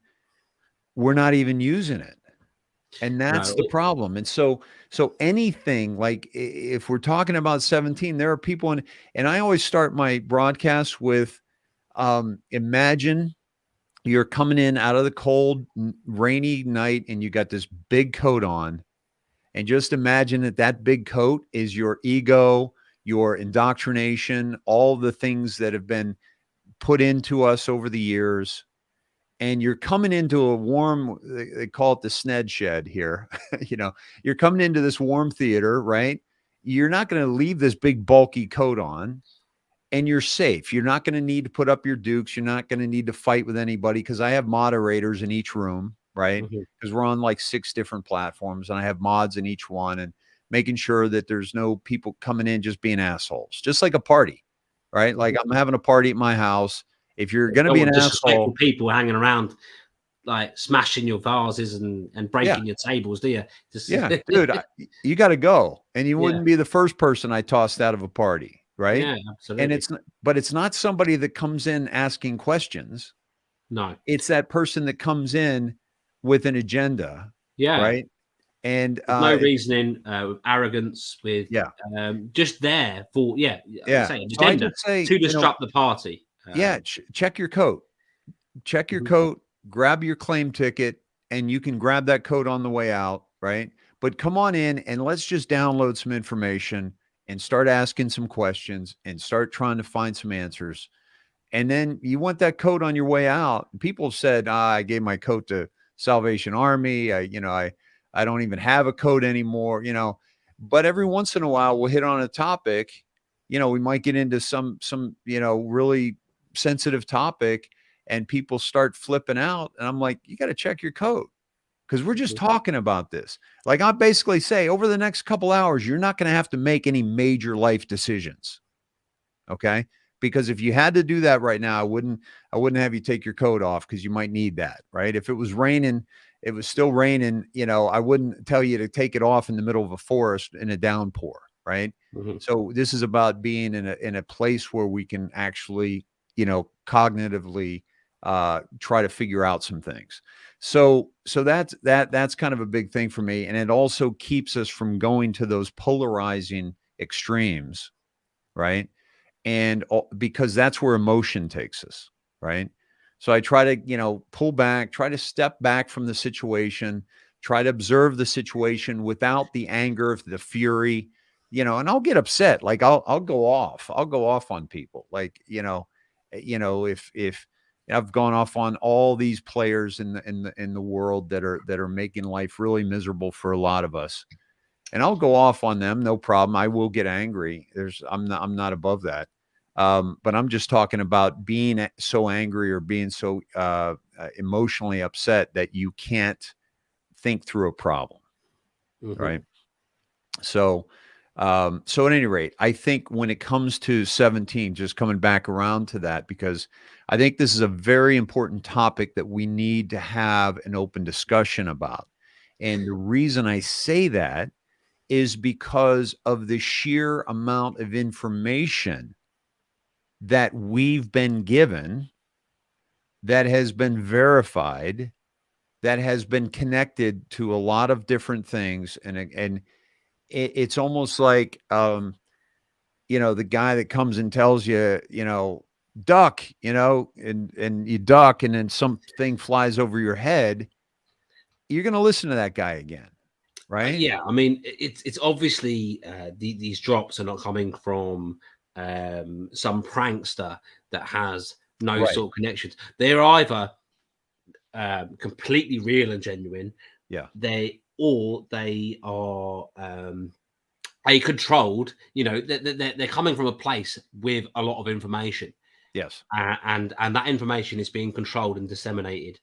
We're not even using it. And that's no, the problem. And so anything like, if we're talking about 17, there are people and I always start my broadcast with, imagine you're coming in out of the cold, rainy night, and you got this big coat on. And just imagine that big coat is your ego, your indoctrination, all the things that have been put into us over the years. And you're coming into a warm, they call it the Sned shed here. You're coming into this warm theater, right? You're not going to leave this big bulky coat on, and you're safe. You're not going to need to put up your dukes. You're not going to need to fight with anybody, because I have moderators in each room, right? mhm, Because we're on like 6 different platforms, and I have mods in each one, and making sure that there's no people coming in just being assholes, just like a party, right? Like, I'm mhm. having a party at my house. If you're going to Don't be an want disrespectful asshole, people hanging around, like smashing your vases and yeah, breaking your tables, do you? Just yeah, dude, you got to go. And you yeah, wouldn't be the first person I tossed out of a party, right? yeah, And absolutely. but it's not somebody that comes in asking questions. No, It's that person that comes in with an agenda, yeah. right? And With no reasoning, with arrogance, with yeah, just there for like you yeah. say, an So I agenda just say, to disrupt the party. yeah, check your coat. Check your Mhm, coat, grab your claim ticket, and you can grab that coat on the way out, right? But come on in and let's just download some information and start asking some questions and start trying to find some answers. And then you want that coat on your way out. People said, I gave my coat to Salvation Army. I don't even have a coat anymore, But every once in a while, we'll hit on a topic we might get into some, really sensitive topic and people start flipping out. And I'm like, you got to check your code because we're just talking about this. Like I basically say over the next couple hours, you're not going to have to make any major life decisions. Okay. Because if you had to do that right now, I wouldn't have you take your coat off because you might need that. Right. If it was raining, it was still raining, I wouldn't tell you to take it off in the middle of a forest in a downpour. Right. So this is about being in a place where we can actually, cognitively try to figure out some things. So that's kind of a big thing for me. And it also keeps us from going to those polarizing extremes. Right. And because that's where emotion takes us, right? So I try to, pull back, try to step back from the situation, try to observe the situation without the anger, the fury, and I'll get upset. Like I'll go off. I'll go off on people. Like, if I've gone off on all these players in the world that are making life really miserable for a lot of us. And I'll go off on them, no problem. I will get angry. I'm not above that. But I'm just talking about being so angry or being so emotionally upset that you can't think through a problem, right? So at any rate, I think when it comes to 17, just coming back around to that, because I think this is a very important topic that we need to have an open discussion about. And the reason I say that is because of the sheer amount of information that we've been given, that has been verified, that has been connected to a lot of different things. And it's almost like, the guy that comes and tells you, duck, and you duck and then something flies over your head. You're going to listen to that guy again. Right. Yeah, I mean, it's obviously these drops are not coming from some prankster that has no Right. sort of connections. They're either completely real and genuine. Yeah. They are a controlled. They're coming from a place with a lot of information. Yes. And that information is being controlled and disseminated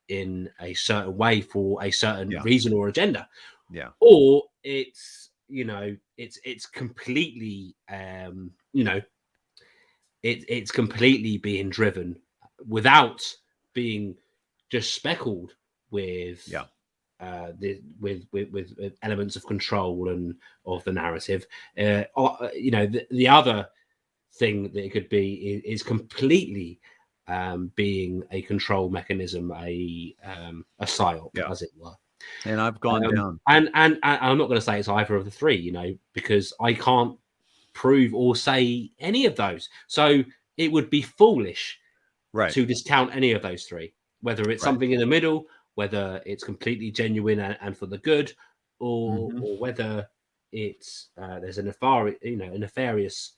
in a certain way for a certain reason or agenda. Yeah. Or it's it's completely it's completely being driven without being just speckled with with elements of control and of the narrative. The other thing that it could be is completely being a control mechanism, a psyop, as it were. And I've gone down. And I'm not going to say it's either of the three, because I can't prove or say any of those. So it would be foolish to discount any of those three, whether it's something in the middle, whether it's completely genuine and for the good, or whether it's there's a nefarious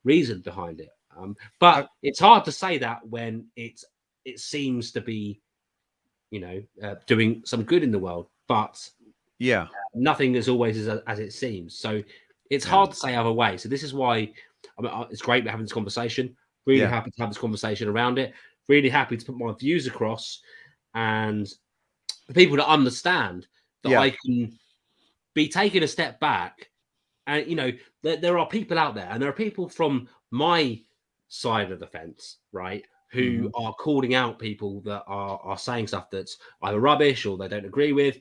reason behind it. But it's hard to say that when it seems to be doing some good in the world, but nothing is always as it seems. So it's hard to say other way. So this is why it's great we're having this conversation. Really happy to have this conversation around it. Really happy to put my views across, and for people to understand that I can be taking a step back. And there are people out there, and there are people from my side of the fence, right, who are calling out people that are saying stuff that's either rubbish or they don't agree with,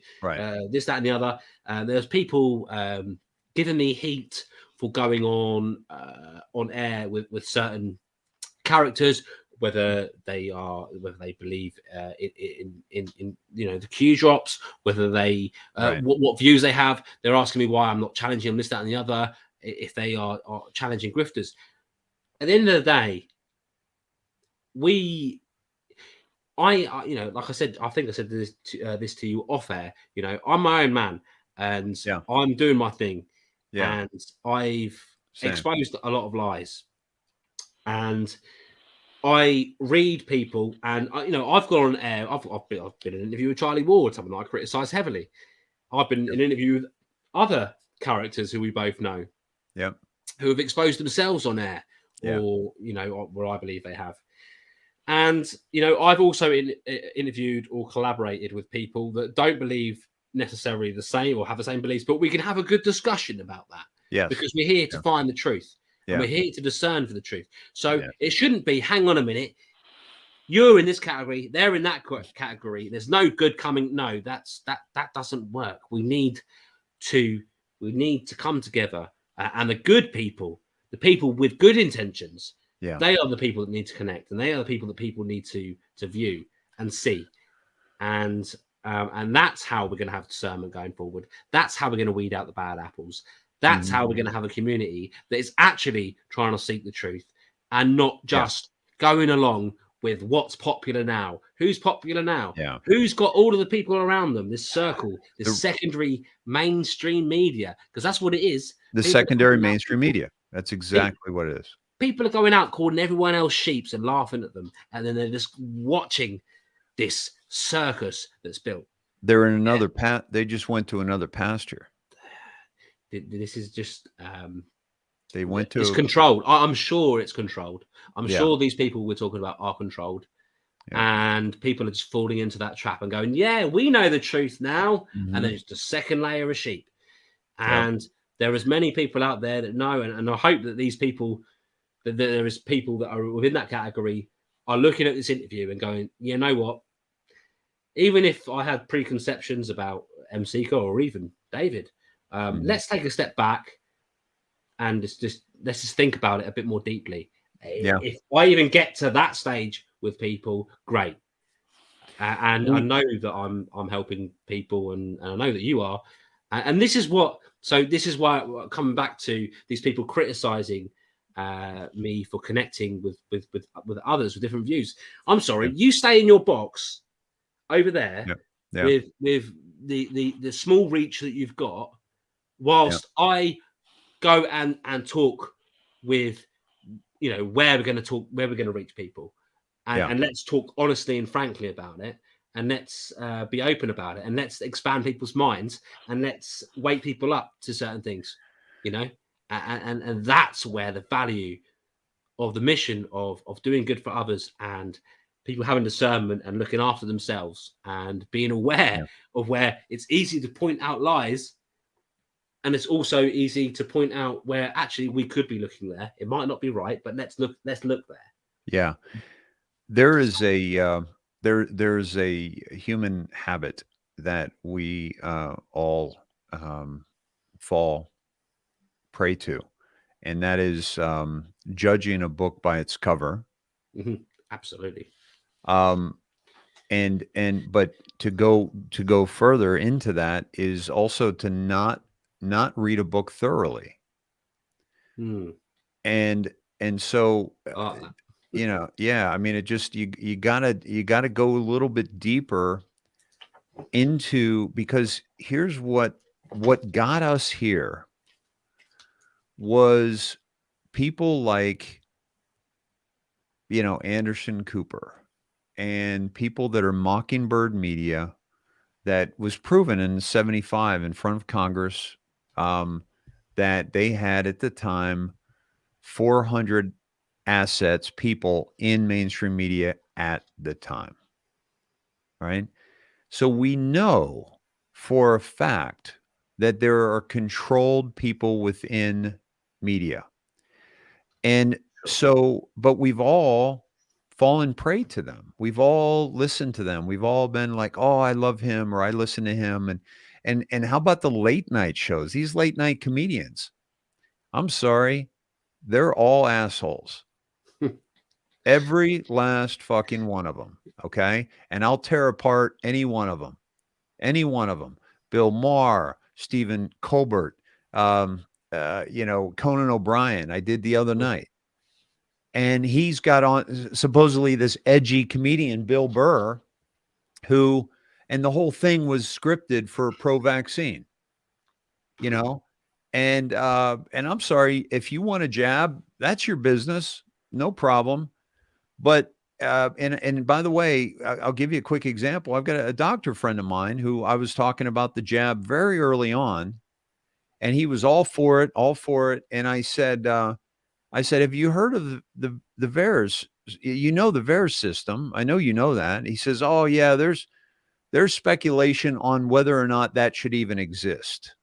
this, that, and the other. There's people giving me heat for going on air with certain characters, whether they believe in the Q drops, whether they what views they have. They're asking me why I'm not challenging them, this, that, and the other, if they are challenging grifters. At the end of the day, like I said, I think I said this to you off air. I'm my own man, and I'm doing my thing, and I've exposed a lot of lies, and I read people, and I've gone on air. I've been in an interview with Charlie Ward, someone that I criticise heavily. I've been in an interview with other characters who we both know. who have exposed themselves on air, Yeah. or where I believe they have. And I've also interviewed or collaborated with people that don't believe necessarily the same or have the same beliefs, but we can have a good discussion about that. Yes. Because we're here to find the truth, and we're here to discern for the truth. So it shouldn't be, hang on a minute, you're in this category, they're in that category, there's no good coming. No, that doesn't work. We need to come together, and the good people, the people with good intentions, they are the people that need to connect, and they are the people that people need to view and see, and that's how we're going to have discernment going forward. That's how we're going to weed out the bad apples. That's how we're going to have a community that is actually trying to seek the truth, and not just going along with what's popular now. Who's popular now? Yeah. Who's got all of the people around them? This circle, this secondary mainstream media, because that's what it is. The secondary mainstream media. That's exactly what it is. People are going out calling everyone else sheeps and laughing at them, and then they're just watching this circus that's built. They're in another they just went to another pasture. This is just they went to, it's controlled. I'm sure it's controlled. I'm sure these people we're talking about are controlled, and people are just falling into that trap and going, yeah, we know the truth now. And there's the second layer of sheep, and there is many people out there that know, and I hope that these people, that there is people that are within that category, are looking at this interview and going, you know what, even if I had preconceptions about MCCO or even David, let's take a step back and let's just think about it a bit more deeply. If I even get to that stage with people, great. And I know that I'm helping people, and I know that you are. And this is what. So this is why, coming back to these people criticizing me for connecting with others with different views. I'm sorry, you stay in your box over there with the small reach that you've got, whilst I go and talk with, where we're going to reach people, and let's talk honestly and frankly about it, and let's be open about it, and let's expand people's minds, and let's wake people up to certain things, and that's where the value of the mission of doing good for others, and people having discernment and looking after themselves and being aware of where it's easy to point out lies. And it's also easy to point out where actually we could be looking there. It might not be right, but let's look there. Yeah. There is a there's a human habit that we all fall prey to, and that is judging a book by its cover. Absolutely. But to go further into that is also to not read a book thoroughly. And so I mean, it just, you gotta go a little bit deeper into, because here's what got us here was people like, Anderson Cooper, and people that are Mockingbird Media, that was proven in 75 in front of Congress, that they had at the time 400 assets, people in mainstream media at the time. Right? So we know for a fact that there are controlled people within media. And so, but we've all fallen prey to them. We've all listened to them. We've all been like, oh, I love him, or I listen to him. And how about the late night shows? These late night comedians, I'm sorry, they're all assholes. Every last fucking one of them. Okay. And I'll tear apart any one of them. Any one of them. Bill Maher, Stephen Colbert, Conan O'Brien, I did the other night. And he's got on supposedly this edgy comedian, Bill Burr, who, and the whole thing was scripted for pro-vaccine, and I'm sorry, if you want a jab, that's your business, no problem. But and by the way, I'll give you a quick example. I've got a doctor friend of mine who I was talking about the jab very early on, and he was all for it, all for it. And I said, have you heard of the VAERS? You know the VAERS system. I know you know that. He says, oh yeah, there's speculation on whether or not that should even exist.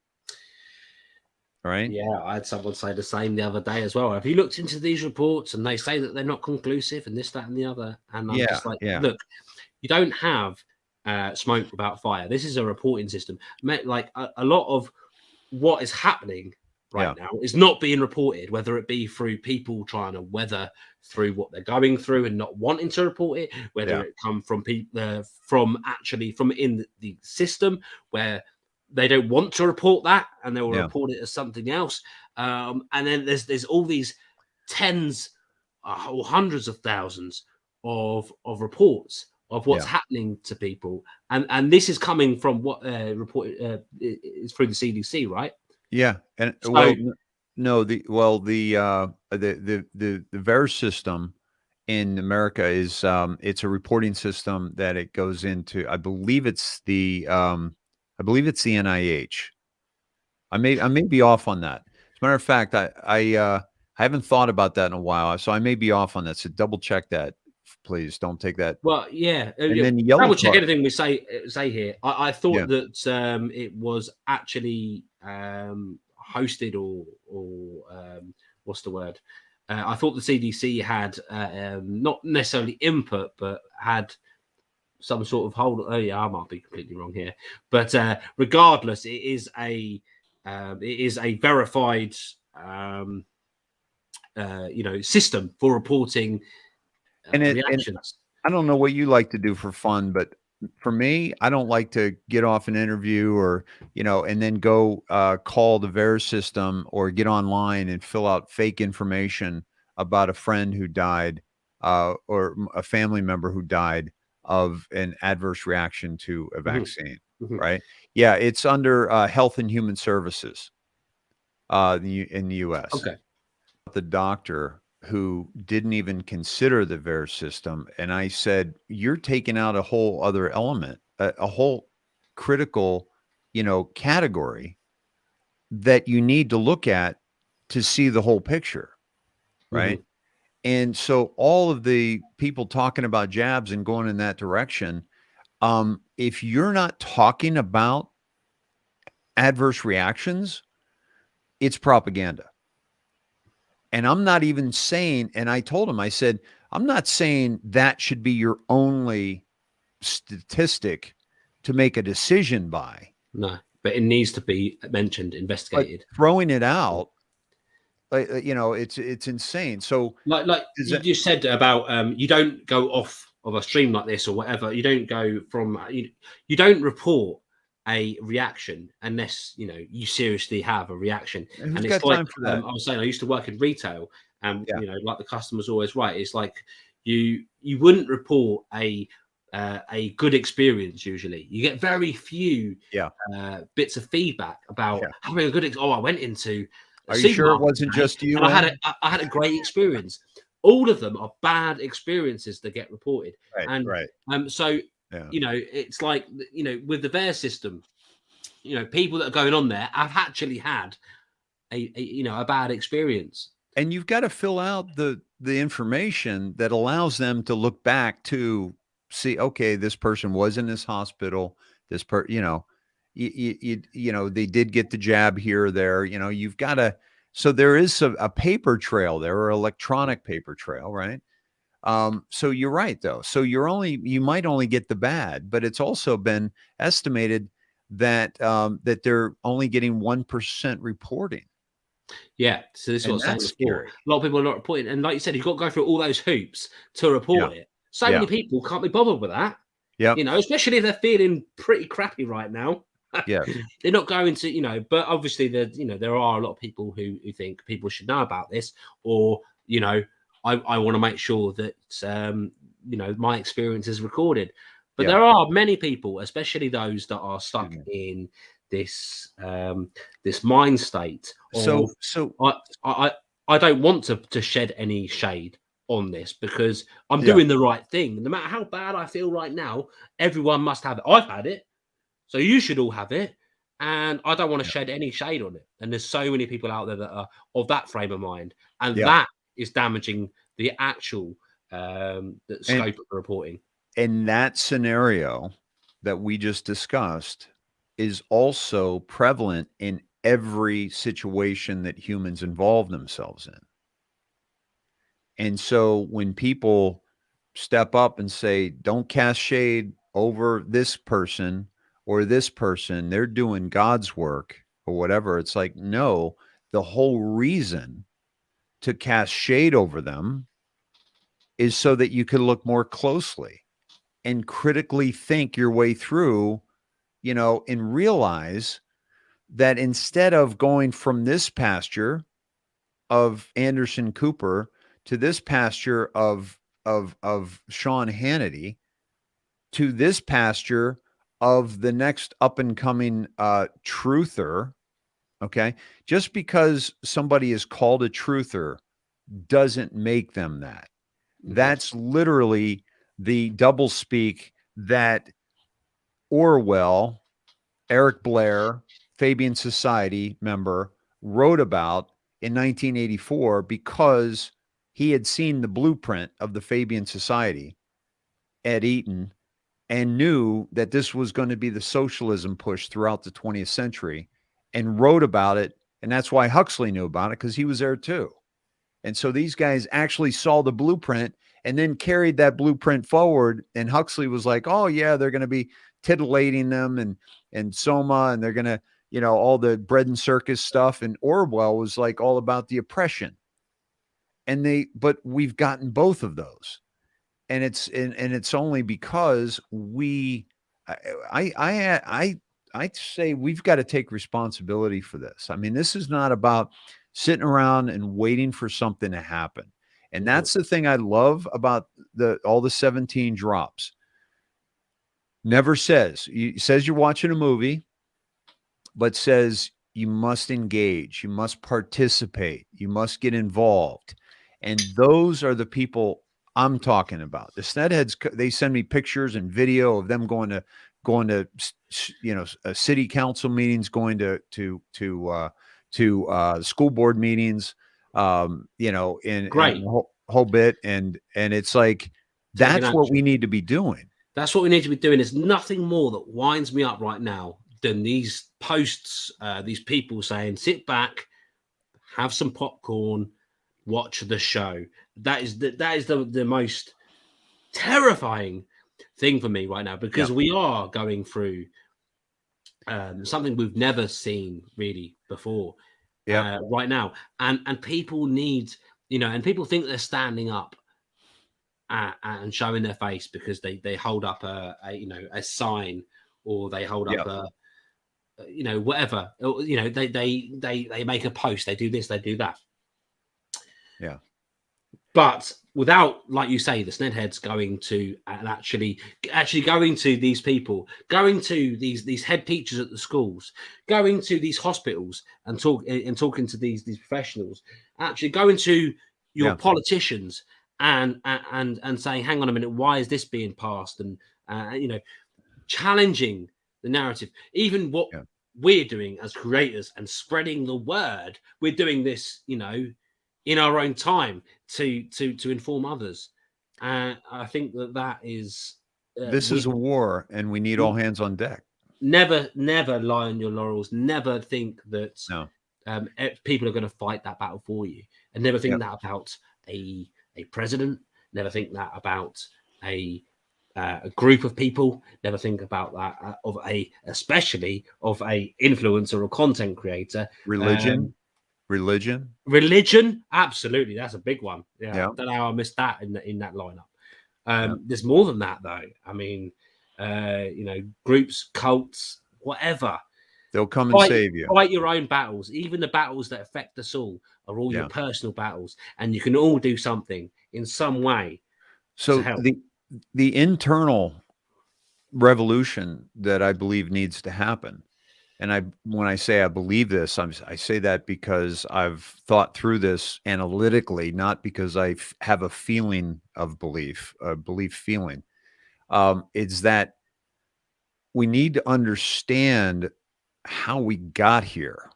Right? Yeah, I had someone say the same the other day as well. Have you looked into these reports? And they say that they're not conclusive and this, that, and the other. And I'm just like, look, you don't have smoke without fire. This is a reporting system. Like a lot of what is happening right now is not being reported, whether it be through people trying to weather through what they're going through and not wanting to report it, whether it come from people from in the system where they don't want to report that and they will report it as something else. And then there's all these tens or hundreds of thousands of reports of what's happening to people, and this is coming from what reported is through the CDC, right? Yeah, and So, the VAERS system in America is it's a reporting system that it goes into. I believe it's the NIH. I may be off on that. As a matter of fact, I haven't thought about that in a while, so I may be off on that. So double check that, please. Don't take that. Well, yeah. And then the yellow double check card. anything we say here. I thought that it was actually hosted or what's the word? I thought the CDC had not necessarily input, but had some sort of hold. Oh yeah, I might be completely wrong here, but regardless, it is a verified system for reporting reactions. And I don't know what you like to do for fun, but for me, I don't like to get off an interview or, and then go call the VAERS system or get online and fill out fake information about a friend who died or a family member who died of an adverse reaction to a vaccine, right? Yeah, it's under Health and Human Services in the U.S. Okay. The doctor who didn't even consider the VAERS system. And I said, you're taking out a whole other element, a whole critical, category that you need to look at to see the whole picture. Right. And so all of the people talking about jabs and going in that direction, if you're not talking about adverse reactions, it's propaganda. And I'm not even saying, and I told him, I said, I'm not saying that should be your only statistic to make a decision by. No, but it needs to be mentioned, investigated. But throwing it out, it's insane. So like you just said about you don't go off of a stream like this or whatever. You don't go from you don't report a reaction unless you seriously have a reaction. And it's got time for that? I was saying I used to work in retail, and like the customer's always right. It's like you wouldn't report a good experience. Usually, you get very few bits of feedback about having a good. I went into. Are you sure it wasn't just you? And I had a great experience. All of them are bad experiences that get reported. So it's like with the VAERS system, people that are going on there have actually had a bad experience. And you've got to fill out the information that allows them to look back to see, okay, this person was in this hospital. This they did get the jab here or there. You've got to. So there is a paper trail there, or electronic paper trail, right? So you're right, though. So you might only get the bad, but it's also been estimated that that they're only getting 1% reporting. Yeah, so this is what I'm saying before. A lot of people are not reporting, and like you said, you've got to go through all those hoops to report it. So many people can't be bothered with that. Yeah, especially if they're feeling pretty crappy right now. Yeah, they're not going to, but obviously there are a lot of people who think people should know about this, or I want to make sure that my experience is recorded. But there are many people, especially those that are stuck in this this mind state. So I don't want to shed any shade on this because I'm doing the right thing. No matter how bad I feel right now, everyone must have it. I've had it, so you should all have it. And I don't want to shed any shade on it. And there's so many people out there that are of that frame of mind, and Yeah. that is damaging the actual the scope of the reporting. And that scenario that we just discussed is also prevalent in every situation that humans involve themselves in. And so when people step up and say, don't cast shade over this person or this person, they're doing God's work or whatever, it's like, no, the whole reason to cast shade over them is so that you can look more closely and critically think your way through, and realize that instead of going from this pasture of Anderson Cooper to this pasture of Sean Hannity to this pasture of the next up and coming truther, okay? Just because somebody is called a truther doesn't make them that. That's literally the doublespeak that Orwell, Eric Blair, Fabian Society member, wrote about in 1984 because he had seen the blueprint of the Fabian Society at Eton and knew that this was going to be the socialism push throughout the 20th century and wrote about it. And that's why Huxley knew about it, because he was there too. And so these guys actually saw the blueprint and then carried that blueprint forward. And Huxley was like, oh, yeah, they're going to be titillating them and Soma, and they're going to, all the bread and circus stuff. And Orwell was like all about the oppression. But we've gotten both of those. And it's only because I say we've got to take responsibility for this. I mean, this is not about sitting around and waiting for something to happen. And that's the thing I love about all the 17 drops. Never says you're watching a movie, but says you must engage, you must participate, you must get involved. And those are the people I'm talking about. The Snedheads, they send me pictures and video of them going to city council meetings, going to school board meetings, and the whole bit. And it's like, that's what we need to be doing. That's what we need to be doing. There's nothing more that winds me up right now than these posts, these people saying, sit back, have some popcorn, watch the show. That is the most terrifying thing for me right now, because we are going through something we've never seen really before right now. And people need, and people think they're standing up and showing their face because they hold up a sign, or they hold up a whatever, they make a post, they do this, they do that. Yeah. But without, like you say, the Snedheads going to and actually going to these people, going to these head teachers at the schools, going to these hospitals and talking to these professionals, actually going to your politicians and saying, hang on a minute, why is this being passed? And challenging the narrative, even what we're doing as creators and spreading the word. We're doing this, in our own time to inform others. I think that is this is a war, and we need all hands on deck. Never lie on your laurels. Never think that people are going to fight that battle for you, and never think that about a president. Never think that about a group of people. Never think about that especially of a influencer or content creator. Religion, absolutely, that's a big one. I don't know how I missed that in that lineup. There's more than that, though. I mean, groups, cults, whatever, they'll come and save you. Fight your own battles. Even the battles that affect us all are all your personal battles, and you can all do something in some way. So the internal revolution that I believe needs to happen. And when I say I believe this, I say that because I've thought through this analytically, not because I have a feeling of belief, a belief feeling. It's that we need to understand how we got here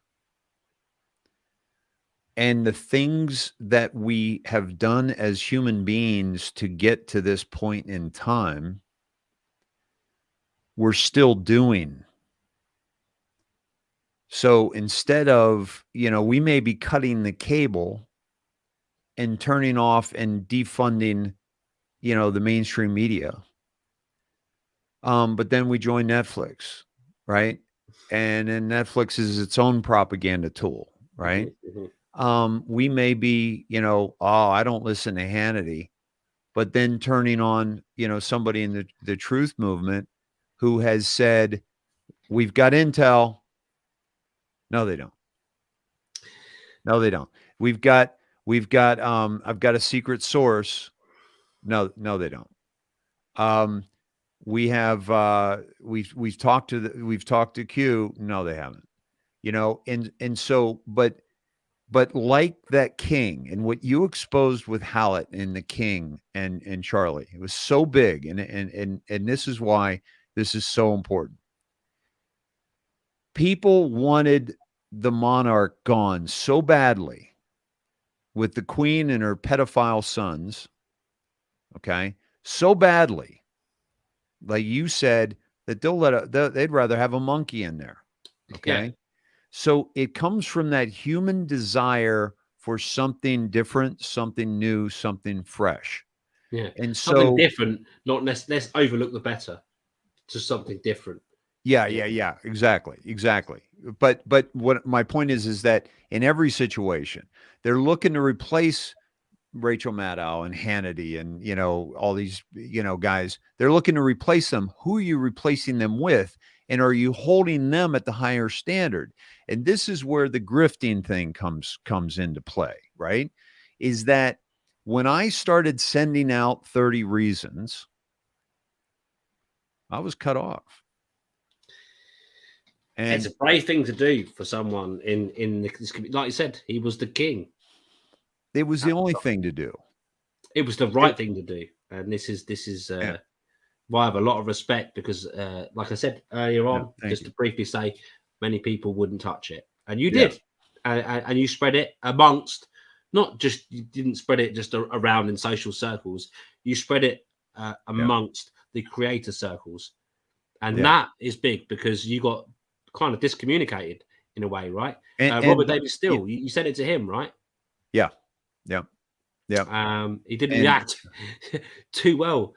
and the things that we have done as human beings to get to this point in time, we're still doing. So instead of, we may be cutting the cable and turning off and defunding, the mainstream media. But then we join Netflix, right? And then Netflix is its own propaganda tool, right? We may be, oh, I don't listen to Hannity, but then turning on, somebody in the truth movement who has said, we've got intel. No, they don't. No, they don't. I've got a secret source. No, they don't. We have, we've talked to Q. No, they haven't, and so, but like that King and what you exposed with Hallett and the King and Charlie, it was so big. And this is why this is so important. People wanted the monarch gone so badly with the Queen and her pedophile sons. Okay. So badly. Like you said, that they'd rather have a monkey in there. Okay. Yeah. So it comes from that human desire for something different, something new, something fresh. Yeah. And Something so, different, not let's overlook the better, to something different. yeah, exactly. But what my point is that in every situation, they're looking to replace Rachel Maddow and Hannity and, all these, guys. They're looking to replace them. Who are you replacing them with? And are you holding them at the higher standard? And this is where the grifting thing comes into play, right? Is that when I started sending out 30 reasons, I was cut off. And it's a brave thing to do for someone in this community. Like you said, he was the king. it was the only thing to do. It was the right thing to do, and this is why I have a lot of respect, because, like I said earlier on, just to briefly say, many people wouldn't touch it, and you did, and you spread it amongst, not just, you didn't spread it just around in social circles, you spread it amongst the creator circles, and that is big, because you got kind of discommunicated in a way, right? Robert David Steele, you said it to him, right? Yeah. He didn't react too well.